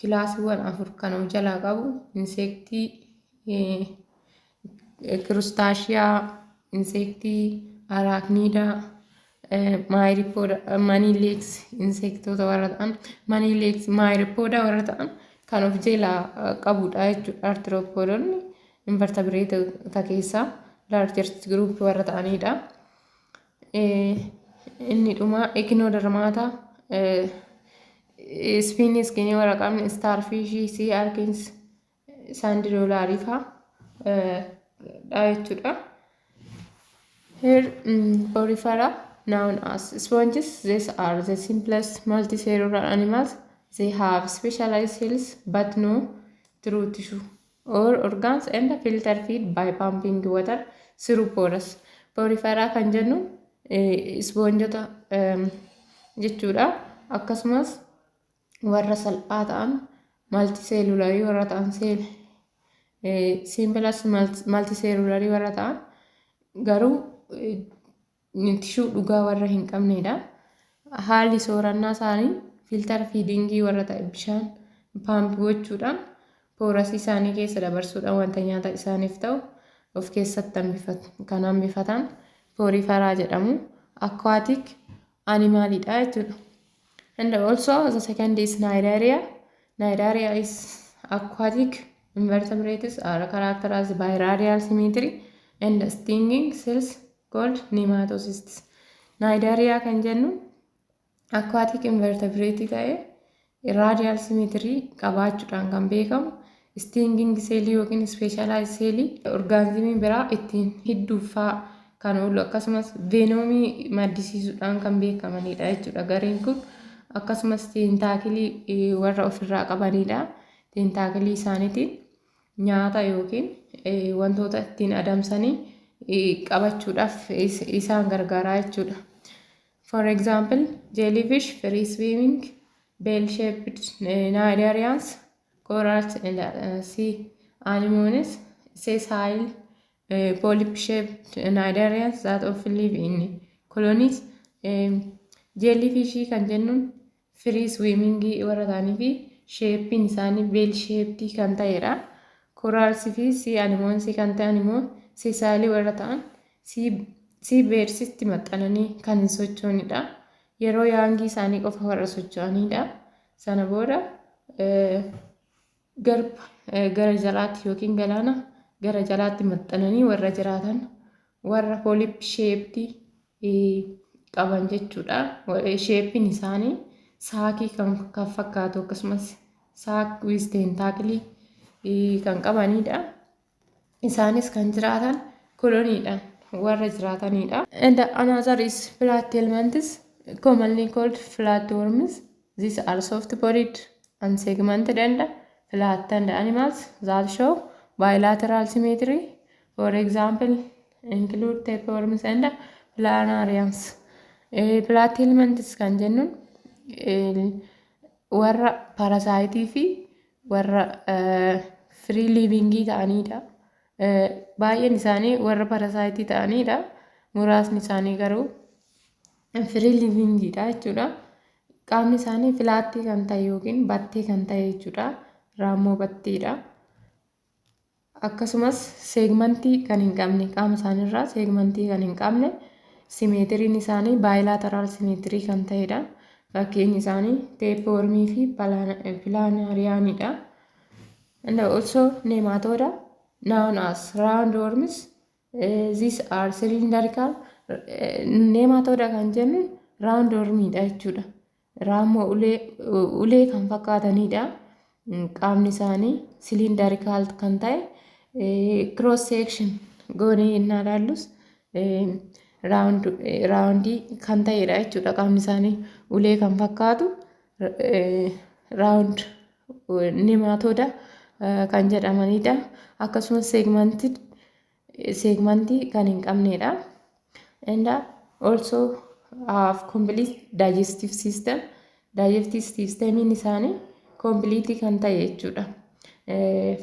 kilaasiiwwan 4 kan of jalaa qabu insektii, kirustaashiyaa, insektii, araakniidaa, maniileeks insektoota warra ta'an maniileeks maayiripooda warra ta'an kan of jalaa qabudha jechuudha. Artiropoodonni invertebraatota keessaa largest group warra ta'anidha. Inni dhuma ekinodermaata spinis keenya warra qabne starfishii, sea archens, sandidoolaarii fa'aa jechuudha. Here Porifera known as sponges, these are the simplest multicellular animals. They have specialized cells but no true tissue or organs and filter feed by pumping water through pores. Porifera kan jennu ispoonjota jechuudha. Akkasumas warra salphaa ta'an maltiseelularii warra ta'an simpilas maltiseelularii warra ta'an garuu tishuu dhugaa warra hin qabnedha. Haalli soorannaa isaanii filter fiidingii warra ta'e bishaan paamp gochuudhaan poorasii isaanii keessa dabarsuudhaan wanta nyaata isaaniif ta'u of keessatti kan hambifatan Porifera jedhamu. Aquatic animalidha jechuudha. And also the second is Cnidaria. Cnidaria is aquatic invertebrates are characterized by radial symmetry and stinging cells called nematocysts. Cnidaria kan jennu aquatic invertebrate ta'ee radial symmetry qabaachuudhaan kan beekamu stinging cell yookiin specialized cell orgaanizimii biraa ittiin hidduuffaa kan oolu akkasumas veenomii maddisiisuudhaan kan beekamanidha jechuudha. Gareen kun akkasumas teentaakilii warra ofirraa qabanidha. Teentaakilii isaaniitiin nyaata yookiin wantoota ittiin adamsanii qabachuudhaaf isaan gargaaraa jechuudha. For example, jellyfish, free swimming, bell-shaped cnidarians, corals and sea anemones, sessile polyp-shaped cnidarians that often live in colonies. Jellyfishii kan jennuun free swimming warra ta'anii fi sheeppiin isaanii bell-shaped kan ta'edha. Corals fi sea anemones kan ta'an immoo sessile warra ta'an sea bearsitti maxxananii kan hin sochoonidha. Yeroo yaangii isaanii qofa warra socho'anidha. Sana booda gara jalaatti yookiin galaana gara jalaatti maxxananii warra jiraatan warra poolip sheeptii qaban jechuudha. Sheeppiin isaanii saakii kan fakkaatu akkasumas saak wiz teentaakilii kan qabanidha. Isaanis kan jiraatan koloniidhaan warra jiraatanidha. And another is platyhelminthes commonly called flatworms. These are soft-bodied and segmented and flattened animals that show bilateral symmetry. For example, include tapeworms and planarians. Platyhelminthes kan jennuun warra parasaayitii fi warra free livingii ta'anidha. Baay'een isaanii warra parasaayitii ta'anidha. Muraasni isaanii garuu free livingiidha jechuudha. Qaamni isaanii filaattii kan ta'e yookiin battee kan ta'e jechuudha. Raammoo batteedha. Akkasumas seegmentii kan hin qabne qaama isaaniirraa seegmentii kan hin qabne simeetiriin isaanii baayilaateral simeetirii kan ta'edha. Fakkeenyi isaanii teepwormii fi pilaanariyaanidha. And also nematoda known as roundworms. These are cylindrical. Nematoda kan jennuun roundwormidha jechuudha. Raammoo ulee kan fakkaatanidha. Qaamni isaanii cylindrical kan ta'e cross section goonee innaa ilaallus raawundii kan ta'edha jechuudha. Qaamni isaanii ulee kan fakkaatu raawund nematoda kan jedhamanidha. Akkasumas seegmentii kan hin qabnedha. And also have complete digestive system. Digestive systemiin isaanii complete kan ta'e jechuudha.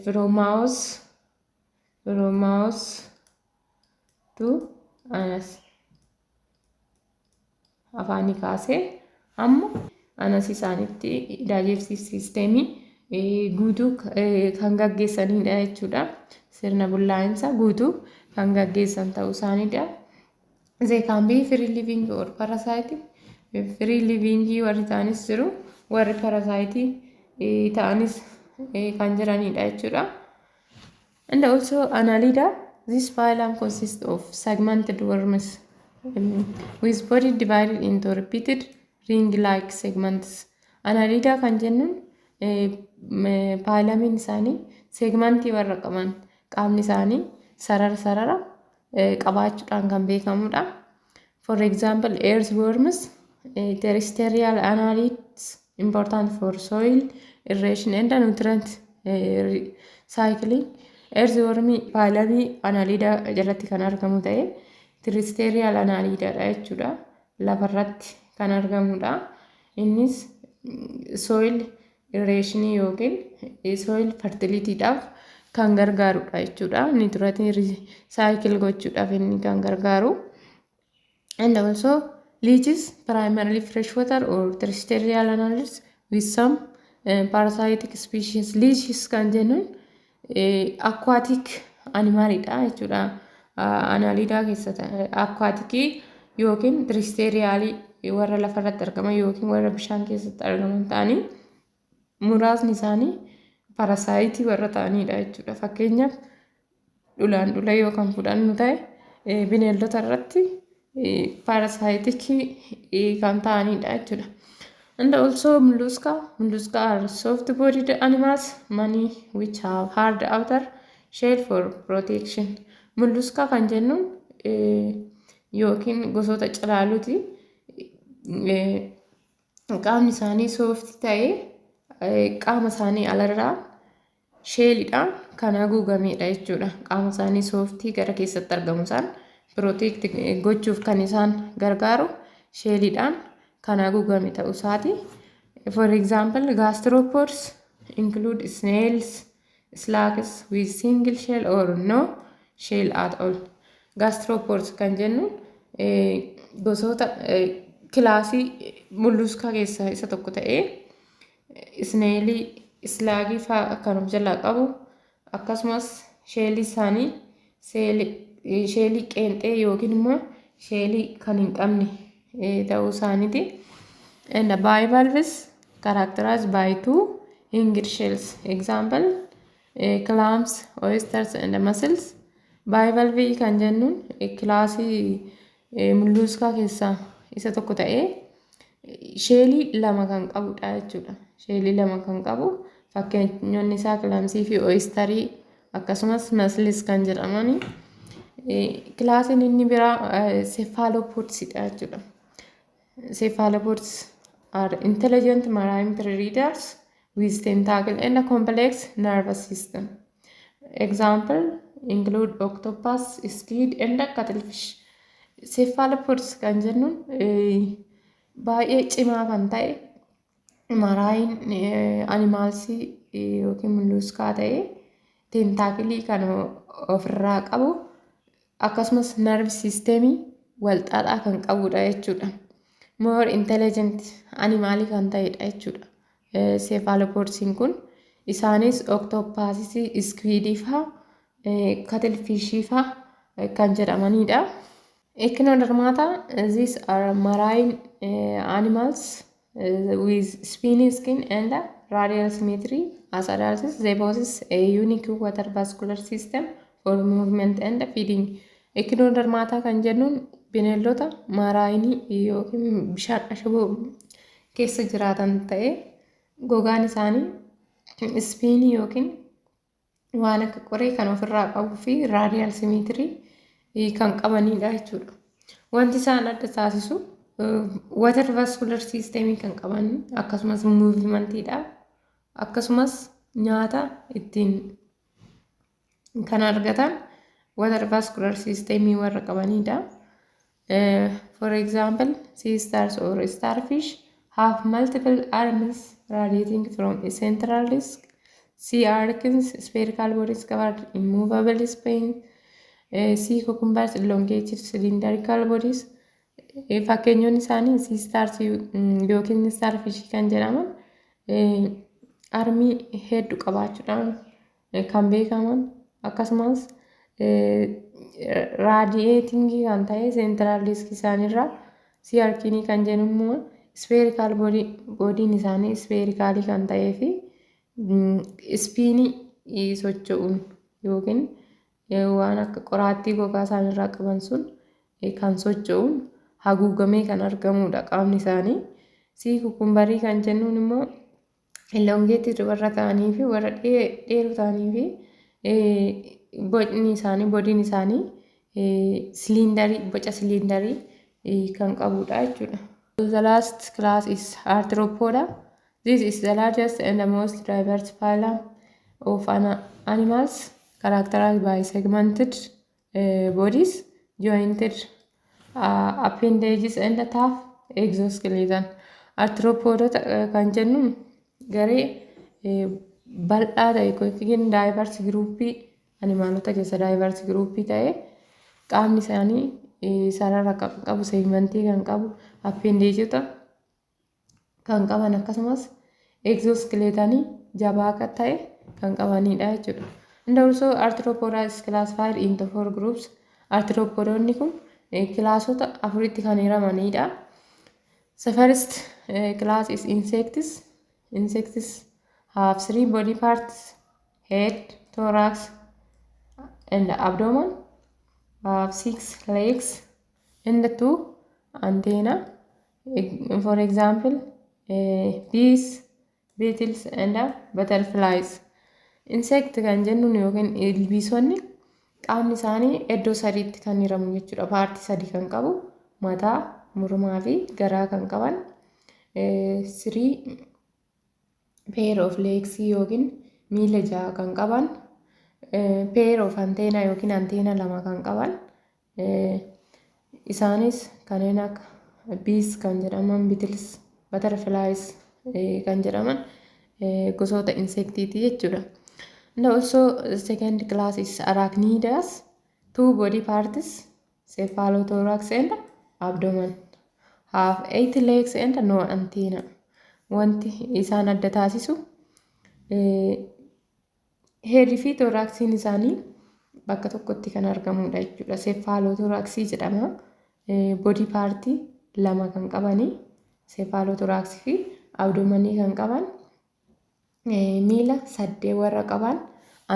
From mouse to anus. Afaanii kaasee amma anas isaanitti digestive systemii guutuu kan gaggeessanidha jechuudha. Sirna bullaa'insa guutuu kan gaggeessan ta'uu isaaniidha. They can be free living or parasite. Free living warri ta'anis jiru, warri parasite ta'anis kan jiranidha jechuudha. And also Annelida, this phylum consists of segmented worms with body divided into repeated ring-like segments. Annelida kan jennuun phylamiin isaanii segmentii warra qaban qaamni isaanii sarara qabaachuudhaan kan beekamudha. For example, earthworms, terrestrial annelids important for soil aeration and nutrient cycling. Earthwormii phaalamii annelida jalatti kan argamu ta'ee terrestrial annelidadha jechuudha. Lafarratti kan argamudha. Innis soil aeration yookiin soil fertilityidhaaf kan gargaarudha jechuudha. Nutrient cycle gochuudhaaf inni kan gargaaru. And also leeches primarily freshwater or terrestrial annelids with some parasitic species. Leeches kan jennuun aquatic animalidha jechuudha. Annelida keessatti aquatic yookiin terrestrial warra lafarratti argaman yookiin warra bishaan keessatti argaman ta'anii muraasni isaanii parasaayitii warra ta'anidha jechuudha. Fakkeenyaaf dhula yookaan fudhannu ta'e bineeldota irratti parasaayitikii kan ta'anidha jechuudha. And also mollusca. Mollusca are soft-bodied animals, many which have hard outer shell for protection. Mollusca kan jennuun yookiin gosoota calaaluuti. Qaamni isaanii soofti ta'ee qaama isaanii alarraa sheelidhaan kan haguugamedha jechuudha. Qaama isaanii sooftii gara keessatti argamu isaan protect gochuuf kan isaan gargaaru sheelidhaan kan haguugame ta'uu isaati. For example, gastropods include snails, slugs with single shell or no shell at all. Gastropods kan jennu gosoota kilaasii molluskaa keessaa isa tokko ta'ee snailii, slugii fa'aa kan of jalaa qabu akkasumas sheelii isaanii sheelii qeenxee yookiin immoo sheelii kan hin qabne ta'uu isaaniiti. And the bivalves characterized by two hinged shells. Example, clams, oysters and mussels. Bivalve kan jennuun kilaasii mulluuskaa keessaa isa tokko ta'ee sheelii lama kan qabudha jechuudha. Sheelii lama kan qabu fakkeenyonni isaa kilaamsii fi oystarii akkasumas maslis kan jedhamani. Kilaasiin inni biraa cephalopodsdha jechuudha. Cephalopods are intelligent marine predators with tentacle and a complex nervous system. Example include octopus, squid and cuttlefish. Cephalopods kan jennuun baay'ee cimaa kan ta'e marine animaalsii yookiin mulluuskaa ta'e tentaakilii kan ofirraa qabu akkasumas nerve systemii walxaxaa kan qabudha jechuudha. More intelligent animaalii kan ta'edha jechuudha. Cephalopodsiin kun isaanis octopusii, squidii fa'aa cuttlefish fa'aa kan jedhamanidha. Echinodermata, these are marine animals with spiny skin and radial symmetry. As adults, they possess a unique water vascular system for movement and feeding. Echinodermata kan jennuun bineeldota maraayinii yookiin bishaan ashaboo keessa jiraatan ta'ee gogaan isaanii ispiinii yookiin waan akka qoree kan ofirraa qabuu fi raadiyaal simiitirii kan qabanidha jechuudha. Wanti isaan adda taasisu water vascular systemii kan qaban akkasumas muuvimantiidha. Akkasumas nyaata ittiin kan argatan water vascular systemii warra qabanidha. For example, sea stars or starfish have multiple arms radiating from a central disc. Sea urchins, spherical bodies covered in movable spines. Sea cucumbers, elongated cylindrical bodies. Fakkeenyonni isaanii sea stars yookiin starfish kan jedhaman armii hedduu qabaachuudhaan kan beekaman akkasumas raadiyeetingii kan ta'e central disk isaaniirraa sea urchinii kan jennu immoo spherical bodiin isaanii sphericalii kan ta'ee fi ispiinii socho'uun yookiin waan akka qoraattii gogaa isaaniirraa qaban sun kan socho'uun haguugamee kan argamudha qaamni isaanii. Sea cucumberii kan jennuun immoo elongated warra ta'anii fi warra dheeroo ta'anii fi bodiin isaanii boca silindarii kan qabudha jechuudha. The last class is Arthropoda. This is the largest and the most diverse phylum of animals characterized by segmented bodies, jointed appendages and a tough exoskeleton. Arthropodota kan jennuun garee bal'aa ta'e yookiin diverse groupii animaalota keessa diverse groupii ta'e qaamni isaanii sarara kan qabu, segmentii kan qabu, appendejota kan qaban akkasumas exoskeletonii jabaa akka ta'e kan qabanidha jechuudha. And also Arthropoda is classified into 4 groups. Arthropodonni kun kilaasota afuritti kan hiramanidha. The first class is insects. Insects have 3 body parts: head, thorax, and abdomen. Have 6 legs and 2 antennae. For example, bees, beetles, and butterflies. Insect kan jennuun yookiin ilbiisonni qaamni isaanii iddoo sadiitti kan hiramu jechuudha. Paartii sadii kan qabu mataa, mormaa fi garaa kan qaban 3 pair of legs yookiin miila 6 kan qaban pair of antenna yookiin antenna 2 kan qaban isaanis kanneen akka bees kan jedhaman, beetles, butterflies kan jedhaman gosoota insectiiti jechuudha. And also the second class is arachnids. 2 body parts, cephalothorax and abdomen. Have 8 legs and no antenna. Wanti isaan adda taasisu headii fi thoraxiin isaanii bakka tokkotti kan argamudha jechuudha. Cephalothoraxii jedhama. Body partii 2 kan qabanii cephalothoraxii fi abdomenii kan qaban miila 8 warra qaban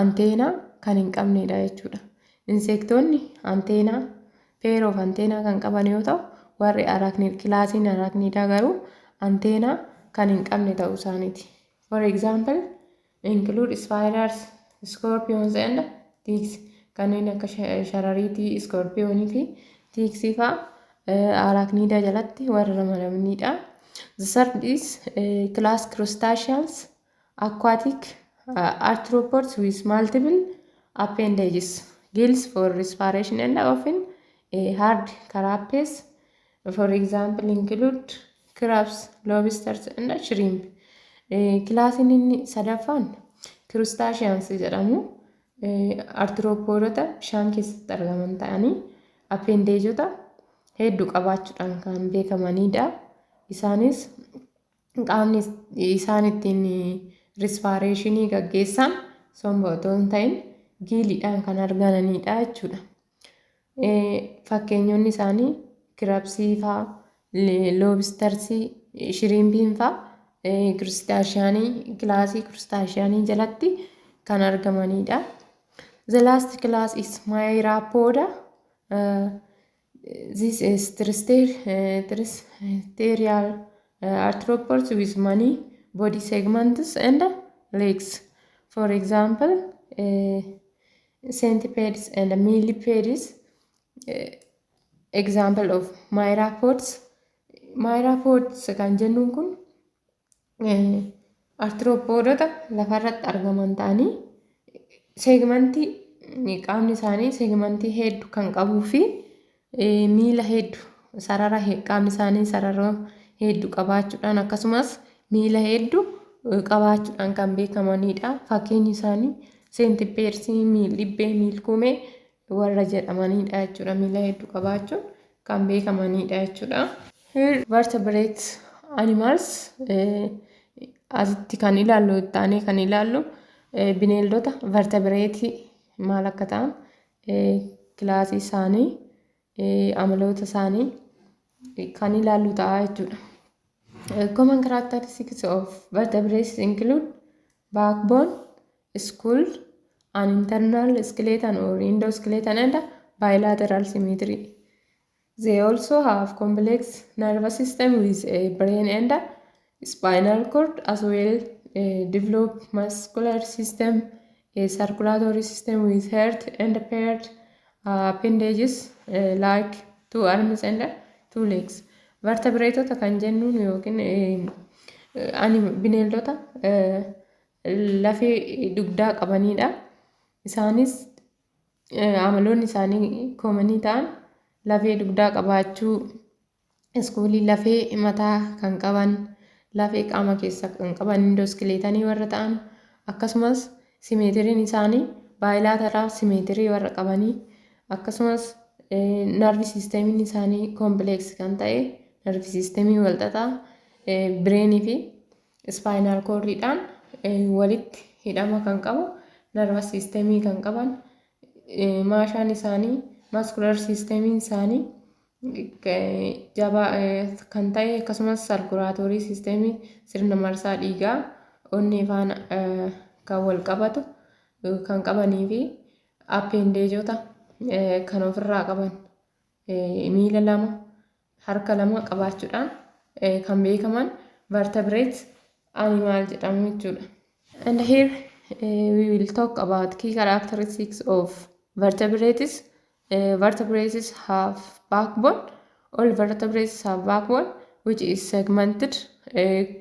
anteenaa kan hin qabnedha jechuudha. Insektonni anteenaa pair of anteenaa kan qaban yoo ta'u warri kilaasiin arachnidaa garuu anteenaa kan hin qabne ta'uu isaaniiti. For example, include spiders, scorpions and ticks. Kanneen akka sharariitii, scorpionii fi tiiksii fa'aa arachnidaa jalatti warra ramadamanidha. The third is class crustaceans, aquatic arthropods with multiple appendages, gills for respiration and often hard carapace. For example, include crabs, lobsters and shrimp. Kilaasiin inni sadaffaan crustaceans jedhamu arthropodota bishaan keessatti argaman ta'anii appendejota hedduu qabaachuudhaan kan beekamanidha. Isaanis qaamni isaan ittiin respireeshinii gaggeessan somba otoo hin ta'in giiliidhaan kan argamanidha jechuudha. Fakkeenyonni isaanii kirabsii fa'aa, loobistarsii, shirimpiin fa'aa kilaasii krustaashiyaanii jalatti kan argamanidha. The last class is Myrapoda. This is terrestrial arthropods with many body segments and legs. For example, centipedes and millipedes. Example of myrapods. Myrapods kan jennuun kun arthropodota lafarratti argaman ta'anii qaamni isaanii segmentii hedduu kan qabuu fi miila hedduu qaamni isaanii sarara hedduu qabaachuudhaan akkasumas miila hedduu qabaachuudhaan kan beekamanidha. Fakkeenyi isaanii seentipeersii, miildhibbee, miilkumee warra jedhamanidha jechuudha. Miila hedduu qabaachuun kan beekamanidha jechuudha. Vertebrate animals asitti kan ilaallu taanee kan ilaallu bineeldota vertebrate maal akka ta'an kilaasii isaanii amaloota isaanii kan ilaallu ta'a jechuudha. Common characteristics of vertebrates include backbone, skull, an internal skeleton or endoskeleton and bilateral symmetry. They also have complex nervous system with a brain and a spinal cord, as well developed muscular system, a circulatory system with heart and paired appendages like 2 arms and 2 legs. Vertebrateota kan jennuun yookiin bineeldota lafee dugdaa qabanidha. Isaanis amaloonni isaanii koomanii ta'an lafee dugdaa qabaachuu, iskuulii lafee mataa kan qaban, lafee qaama keessa kan qaban, indooskileetanii warra ta'an, akkasumas simeetiriin isaanii baayilaateraa simeetirii warra qabanii, akkasumas narvi siistemiin isaanii koompileeks kan ta'e narvi siistemii walxaxaa bireenii fi ispaayinaal koordiidhaan walitti hidhama kan qabu narva siistemii kan qaban, maashaan isaanii maskular siistemiin isaanii jabaa kan ta'e akkasumas sarkulaatoorii siistemii sirna marsaa dhiigaa onnee faana kan wal qabatu kan qabanii fi appendeejota kan ofirraa qaban miila 2 harka 2 qabaachuudhaan kan beekaman vertebrate animal jedhamu jechuudha. And here we will talk about key characteristics of vertebrates. Vertebrates have backbone. All vertebrates have backbone, which is segmented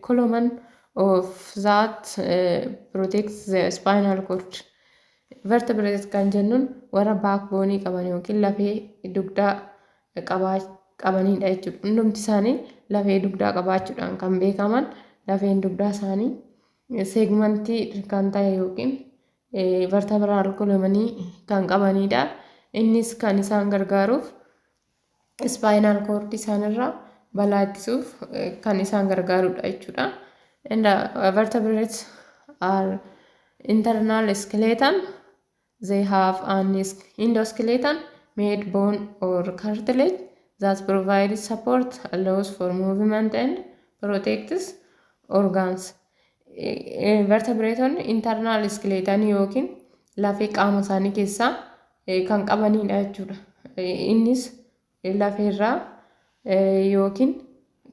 column of that protects the spinal cord. Vertebrates kan jennuun warra backbone qaban yookiin lafee dugdaa qabanidha jechuudha. Hundumti isaanii lafee dugdaa qabaachuudhaan kan beekaman, lafeen dugdaa isaanii segmentii kan ta'e yookiin vertebral column kan qabanidha. Innis kan isaan gargaaruuf spinal cord isaanirraa balaa ittisuuf kan isaan gargaarudha jechuudha. And vertebrates are internal skeleton. They have an endoskeleton made bone or cartilage that provides support, allows for movement and protects organs. vertebraatonni internal skeleton yookiin lafee qaama isaanii keessaa kan qabanidha jechuudha. Innis lafeerraa yookiin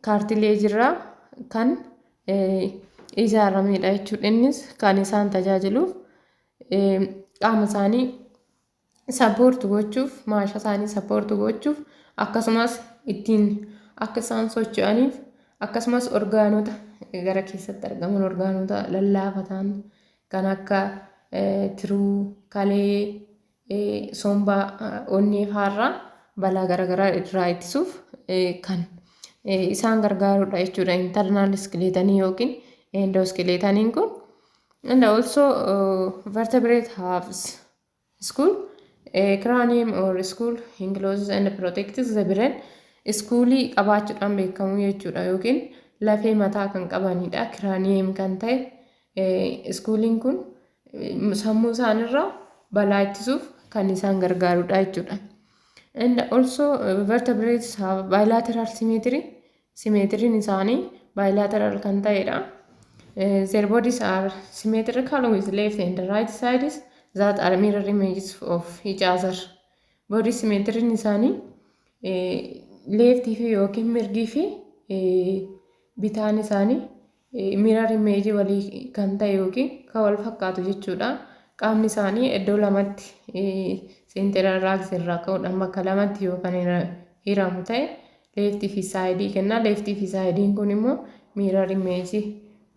kaartileejirraa kan ijaaramedha jechuudha. Innis kan isaan tajaajiluuf qaama isaanii sappoorti gochuuf, maasha isaanii sappoorti gochuuf, akkasumas ittiin akka isaan socho'aniif, akkasumas orgaanota gara keessatti argaman orgaanota lallaafaa ta'an kan akka tiruu, kalee, sombaa, onnee fa'aarraa balaa garaagaraa irraa ittisuuf kan isaan gargaarudha jechuudha. Internal skeleton yookiin endoskeleetaniin kun. And also vertebrate have skull, cranium or skull encloses and protects the brain. Iskuulii qabaachuudhaan beekamu jechuudha yookiin lafee mataa kan qabanidha. Cranium kan ta'e iskuuliin kun sammuu isaanirraa balaa ittisuuf kan isaan gargaarudha jechuudha. And also vertebrates have bilateral symmetry. Symmetryin isaanii bilateral kan ta'edha. Their bodies are symmetrical with left and right sides that are mirror images of each other. Body symmetryin isaanii leeftii fi yookiin mirgii fi bitaan isaanii mirror image walii kan ta'e yookiin kan wal fakkaatu jechuudha. Qaamni isaanii iddoo lamatti seentiraal raaksii irraa ka'uudhaan bakka lamatti yookaan hiramu ta'e leeftii fi saayidii kenna. Leeftii fi saayidiin kun immoo mirror image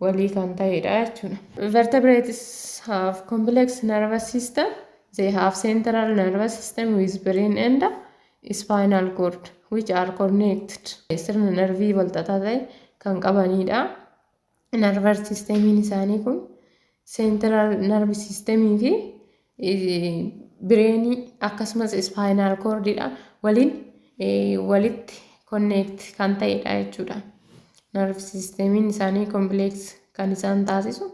walii kan ta'edha jechuudha. Vertebrates have complex nervous system. They have central nervous system with brain and spinal cord which are connected. Sirna narvii walxaxaa ta'e kan qabanidha. Nervous systemiin isaanii kun central nervous systemii fi bireenii akkasumas spinal cordidha waliin walitti connect kan ta'edha jechuudha. Nerve systemiin isaanii complex kan isaan taasisu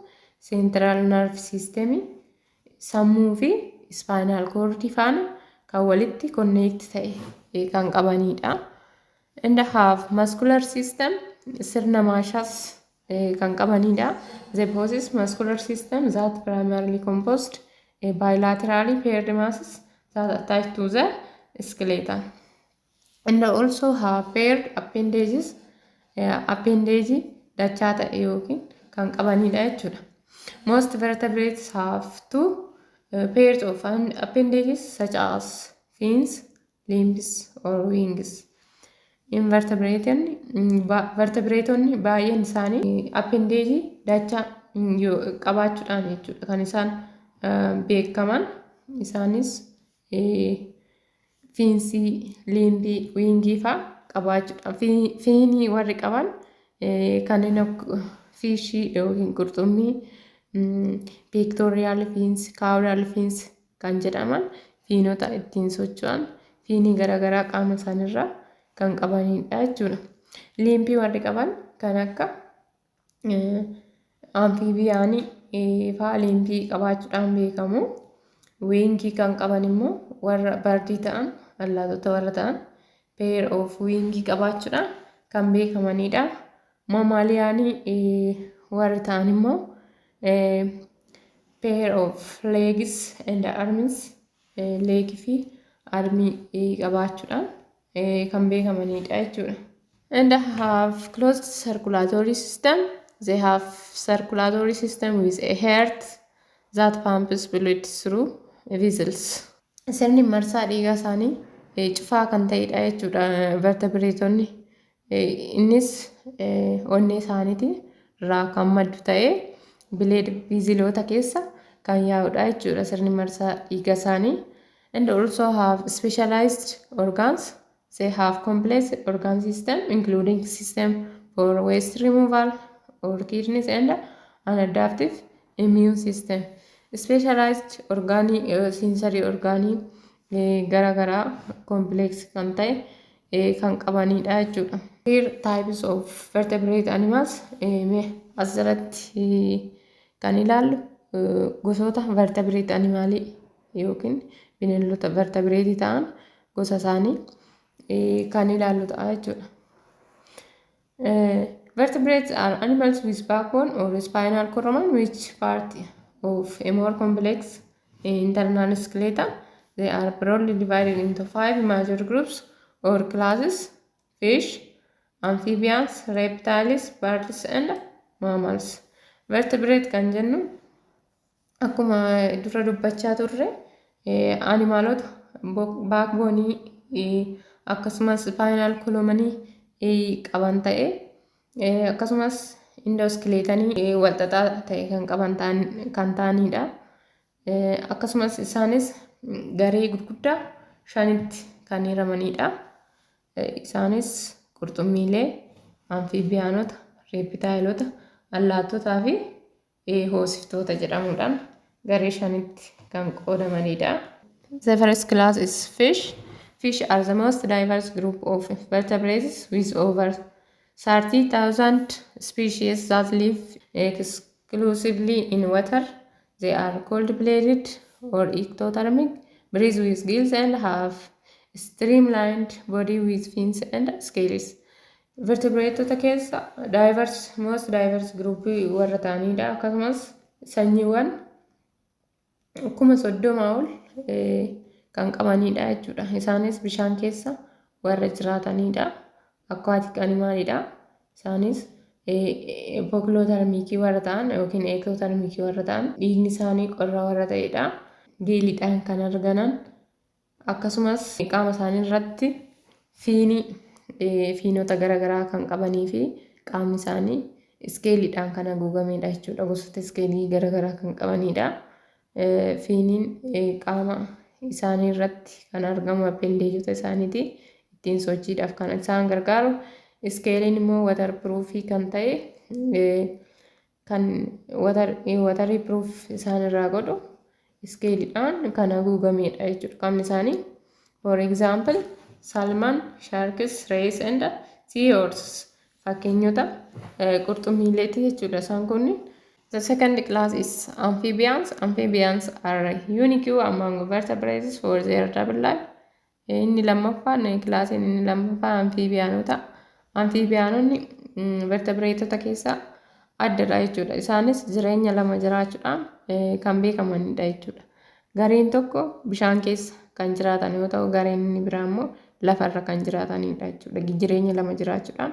central nerve systemii sammuu fi spinal cord faana kan walitti connect ta'e kan qabanidha. And have muscular system, sirna maashaas kan qabanidha. They possess muscular system that primarily composed bilaterally paired masses that attach to the skeleton. And also have paired appendages, appendage dachaa ta'e yookiin kan qabanidha jechuudha. Most vertebrates have two pairs of appendages such as fins, limbs or wings. Vertebraatonni baay'een isaanii appendeejii dachaa qabaachuudhaan jechuudha kan isaan beekaman. Isaanis fiinsii, limbii, wiingii fa'aa qabaachuudhaan fiinii warri qaban kanneen akka fiishii yookiin qurxummii, pictorial fins, caudal fins kan jedhaman fiinota ittiin socho'an fiinii garaagaraa qaama isaaniirraa kan qabanidha jechuudha. Limbii warri qaban kan akka amfiibiyaanii fa'aa limbii qabaachuudhaan beekamu. Wiingii kan qaban immoo warra bardii ta'an, allaatota warra ta'an pair of wiingii qabaachuudhaan kan beekamanidha. Mamaaliyaanii warri ta'an immoo pair of legs and arms, leegii fi armii qabaachuudhaan kan beekamanidha jechuudha. And have closed circulatory system. They have circulatory system with a heart that pumps blood through vessels. Sirni marsaa dhiigaa isaanii cufaa kan ta'edha jechuudha vertebraatonni. Innis onnee isaaniitii irraa kan maddu ta'ee bileed viiziloota keessa kan yaa'udha jechuudha sirni marsaa dhiigaa isaanii. And also have specialized organs. They have complex organ system including system for waste removal or kidneys and an adaptive immune system. Specialized organic sensory organic garaagaraa complex kan ta'e kan qabanidha jechuudha. Here types of vertebrate animals asirratti kan ilaallu gosoota vertebrate animalii yookiin bineeldota vertebrate ta'an gosa isaanii kan ilaallu ta'a jechuudha. Vertebrates are animals with backbone or spinal column, which part of a more complex internal skeleton. They are broadly divided into 5 major groups or classes: fish, amphibians, reptiles, birds, and mammals. Vertebrate kan jennu akkuma dura dubbachaa turre animaalota baakboonii akkasumas spinal column qaban ta'e akkasumas indooskileetanii walxaxaa ta'e kan qaban kan ta'anidha. Akkasumas isaanis garee gurguddaa 5tti kan hiramanidha. Isaanis qurxummiilee, amfiibiyaanota, reeptaayilota, allaattotaa fi hoosiftoota jedhamuudhaan garee 5tti kan qoodamanidha. The first class is fish. Fish are the most diverse group of vertebrates with over 30,000 species that live exclusively in water. They are cold-blooded or ectothermic, breathe with gills, and have streamlined body with fins and scales. Vertebrateota keessa most diverse group warra ta'anidha. Akkasumas sanyiiwwan 30,000 ol kan qabanidha jechuudha. Isaanis bishaan keessa warra jiraatanidha. Aquatic animalidha. Isaanis pookilootermikii warra ta'an yookiin eekootermikii warra ta'an, dhiigni isaanii qorra warra ta'edha. Geelidhaan kan argaman akkasumas qaama isaanii irratti fiinota garaagaraa kan qabanii fi qaamni isaanii iskeeliidhaan kan haguugamedha jechuudha. Gosoota iskeelii garaagaraa kan qabanidha. Fiiniin qaama isaanii irratti kan argamu appendeejota isaaniiti. Ittiin sochiidhaaf kan isaan gargaaru. Iskeeliin immoo watarpiruufii kan ta'e kan watarpiruuf isaan irraa godhu iskeeliidhaan kan haguugamedha jechuudha qaamni isaanii. For example, salmon, sharks, rays and seahorses fakkeenyota qurxummiileeti jechuudha isaan kunniin. The second class is amphibians. Amphibians are unique among vertebrates for their double life. Inni lammaffaan kilaasiin inni lammaffaan amphibiyaanota. Amphibiyaanonni vertebrateota keessaa addadha jechuudha. Isaanis jireenya lama jiraachuudhaan kan beekamanidha jechuudha. Gareen tokko bishaan keessa kan jiraatan yoo ta'u, gareen inni biraa immoo lafarra kan jiraatanidha jechuudha. Jireenya lama jiraachuudhaan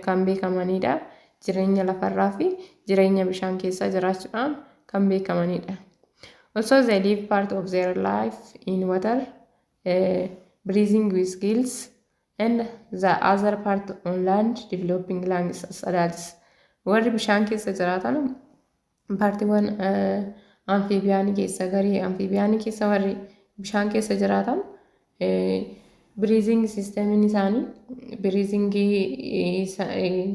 kan beekamanidha. Jireenya lafarraa fi jireenya bishaan keessa jiraachuudhaan kan beekamanidha. Also, they live part of their life in water, breathing with gills, and the other part on land, developing lungs as adults. Warri bishaan keessa jiraatan paartiiwwan amfiibiyaanii keessa garee amfiibiyaanii keessa warri bishaan keessa jiraatan breathing systemiin isaanii breathingii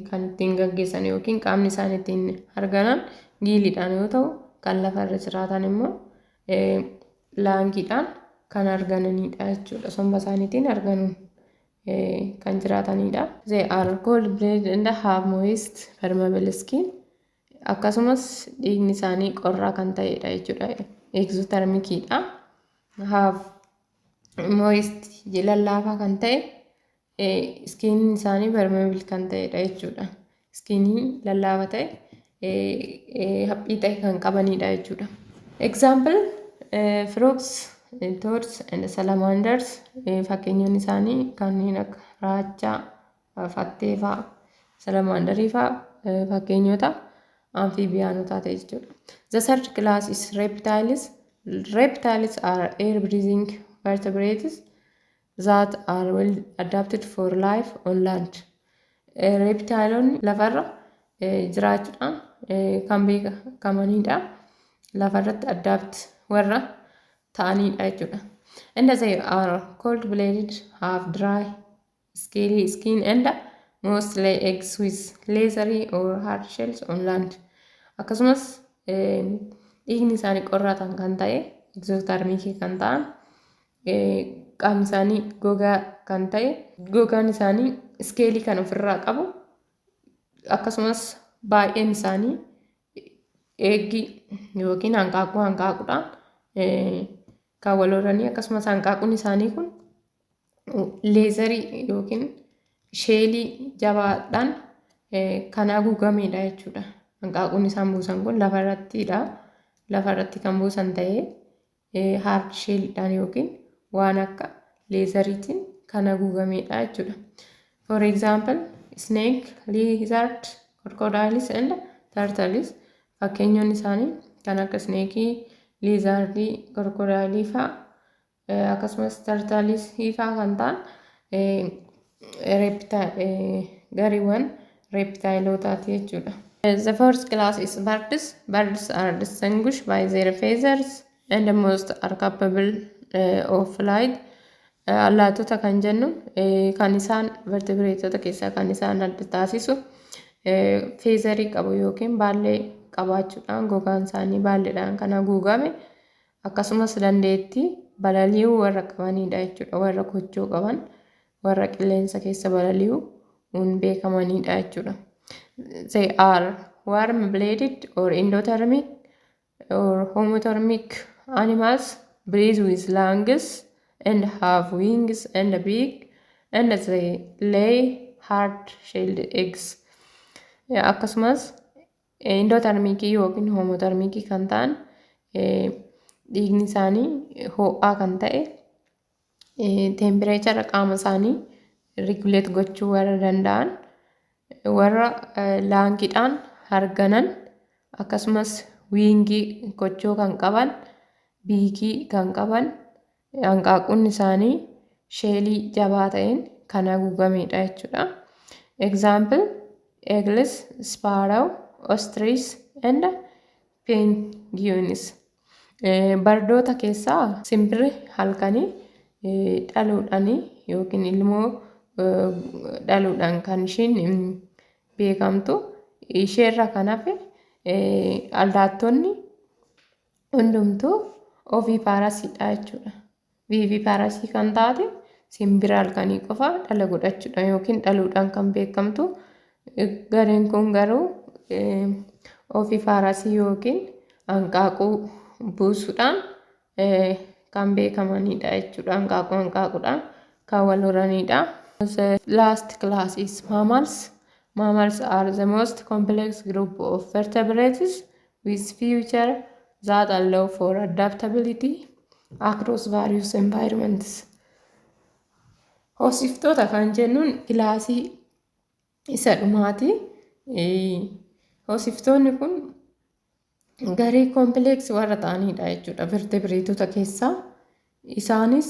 kan ittiin gaggeessan yookiin qaamni isaanii ittiin arganan giiliidhaan yoo ta'u, kan lafarra jiraatan immoo laangiidhaan kan argananidha jechuudha. Somba isaaniitiin arganuun kan jiraatanidha. They are cold-blooded and have moist permeable skin. Akkasumas dhiigni isaanii qorraa kan ta'edha jechuudha. Exothermicidha. Have moist lallaafaa kan ta'e skiiniin isaanii permeable kan ta'edha jechuudha. Skiinii lallaafaa ta'e haphii ta'e kan qabanidha jechuudha. Example, frogs, toads and salamanders. Fakkeenyonni isaanii kanneen akka raachaa, fattee fa'aa, salamandarii fa'aa fakkeenyota amphibiyaanotaa ta'e jechuudha. The third class is reptiles. Reptiles are air-breathing vertebrates that are well adapted for life on land. Reptiloonni lafarra jiraachuudhaan kan beekamanidha. Lafarratti adapt warra ta'anidha jechuudha. And they are cold-blooded, have dry, scaly skin, and most lay eggs with leathery or hard shells on land. Akkasumas dhiigni isaanii qorraatan kan ta'e exothermikii kan ta'an qaamni isaanii gogaa kan ta'e gogaan isaanii iskeelii kan ofirraa qabu akkasumas baay'een isaanii eeggi yookiin hanqaaquudhaan kan wal horanii akkasumas hanqaaquun isaanii kun leezarii yookiin sheelii jabaadhaan kan haguugameedha jechuudha. Hanqaaquun isaan buusan kun lafarrattidha. Lafarratti kan buusan ta'ee hard shellidhaan yookiin waan akka leezariitiin kan haguugameedha jechuudha. For example, snake, lizard, crocodiles and turtles fakkeenyonni isaanii kan akka sneekii, lizardii, crocodilii fa'aa akkasumas turtlesii fa'aa kan ta'an gariiwwan reptailotaati jechuudha. The first class is birds. Birds are distinguished by their feathers and most are capable of flight. Allaattota kan jennu kan isaan vertebireetota keessaa kan isaan adda taasisu feezarii qabu yookiin baallee qabaachuudhaan gogaan isaanii baalleedhaan kan haguugame akkasumas dandeettii balali'uu warra qabanidha jechuudha. Warra kochoo qaban warra qilleensa keessa balali'uun beekamanidha jechuudha. They are warm-blooded or endothermic or homothermic animals, breathe with lungs and have wings and a beak, and they lay hard-shelled eggs. Akkasumas endothermikii yookiin homothermikii kan ta'an dhiigni isaanii ho'aa kan ta'e tempereechara qaama isaanii regulate gochuu warra danda'an warra laangiidhaan harganan akkasumas wiingii kochoo kan qaban biikii kan qaban hanqaaquun isaanii sheelii jabaa ta'een kan haguugamedha jechuudha. Example, eagles, sparrow, ostrich and penguins. Bardoota keessaa simbirri halkanii dhaluudhaan yookiin ilmoo dhaluudhaan kan ishiin beekamtu isheerra kan hafe allaattonni hundumtuu oviipaarasiidha jechuudha. Viiviipaarasii kan taate simbira halkanii qofa dhala godhachuudha yookiin dhaluudhaan kan beekamtu. Gareen kun garuu oviipaarasii yookiin hanqaaquu buusuudhaan kan beekamanidha jechuudha. Hanqaaquudhaan kan wal horanidha. The last class is mammals. Mammals are the most complex group of vertebrates with features that allow for adaptability across various environments. Hoosiftoota kan jennuun kilaasii isa dhumaati. Hoosiftoonni kun garee complex warra ta'anidha jechuudha vertebraatota keessaa. Isaanis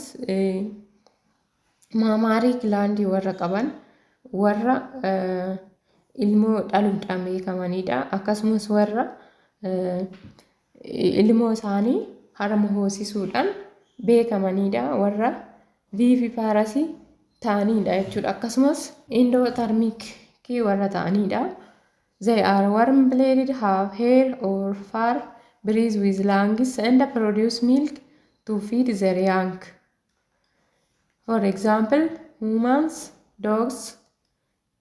maamaarii gilaandii warra qaban warra ilmoo dhaluudhaan beekamanidha. Akkasumas warra ilmoo isaanii harma hoosisuudhaan beekamanidha. Warra viiviipaarasii ta'anidha jechuudha. Akkasumas endothermikii warra ta'anidha. They are warm-blooded, have hair or fur, breathe with lungs and produce milk to feed their young. For example, humans, dogs,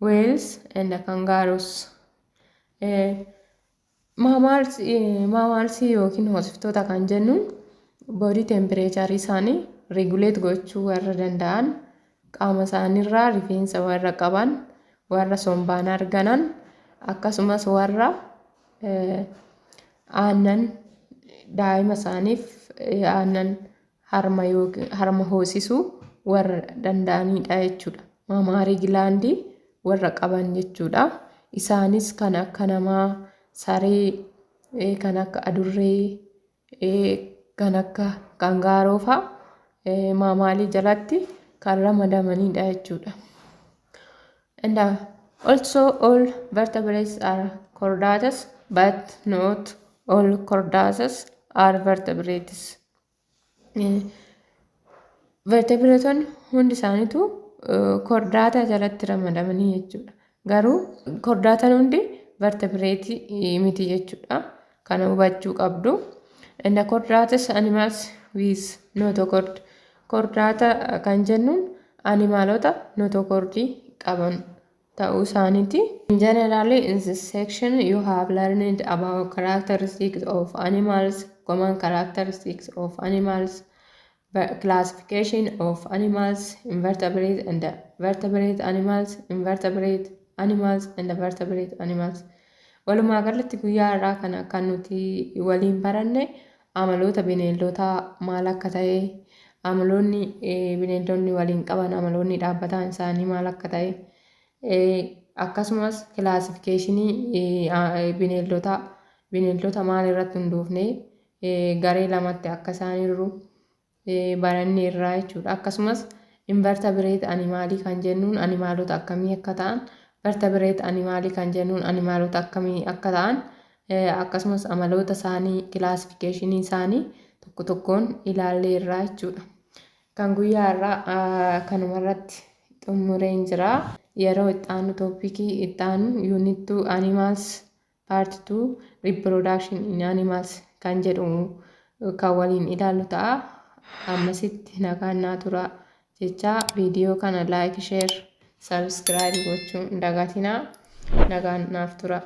whales and kangaroos. Maamaalsii yookiin hoosiftoota kan jennuun body temperature isaanii regulate gochuu warra danda'an, qaama isaaniirraa rifeensa warra qaban, warra sombaan arganan, akkasumas warra aannan daa'ima isaaniif aannan harma hoosisuu warra danda'anidha jechuudha. Maamaarii gilaandii warra qaban jechuudha. Isaanis kan akka namaa, saree, kan akka adurree, kan akka kangaaroo fa'aa maamaalii jalatti kan ramadamanidha jechuudha. And also all vertebrates are chordates, but not all chordates are vertebrates. Vertebraatonni hundi isaaniitu kordaata jalatti ramadamanii jechuudha. Garuu kordaataan hundi vertebraatii miti jechuudha. Kana hubachuu qabdu. And the chordates animals with notochord. Kordaata kan jennuun animaalota notochordii qaban ta'uu isaaniiti. In general, in this section you have learned about characteristics of animals, common characteristics of animals, classification of animals, invertebrate and vertebrate animals, invertebrate animals and the vertebrate animals. Walumaa galatti guyyaa har'aa kana kan nuti waliin baranne amaloota bineeldotaa maal akka ta'e, amaloonni bineeldonni waliin qaban, amaloonni dhaabbataan isaanii maal akka ta'e, akkasumas kilaasifikeeshinii bineeldota maal irratti hundoofne garee lamatti akka isaan hirru barannee irraa jechuudha. Akkasumas invertebrate animaalii kan jennuun animaalota akkamii akka ta'an, vertebrate animaalii kan jennuun animaalota akkamii akka ta'an, akkasumas amaloota isaanii kilaasifikeeshinii isaanii tokko tokkoon ilaallee irraa jechuudha. Kan guyyaa irraa kanumarratti xumureen jira. Yeroo ittaanu toopikii ittaanu unit 2 animals part 2 reproduction in animals kan jedhu kan waliin ilaallu ta'a. Ammasitti nagaan naa tura jecha viidiyoo kana like, share, subscribe gochuun dagatinaa. Nagaan naaf tura.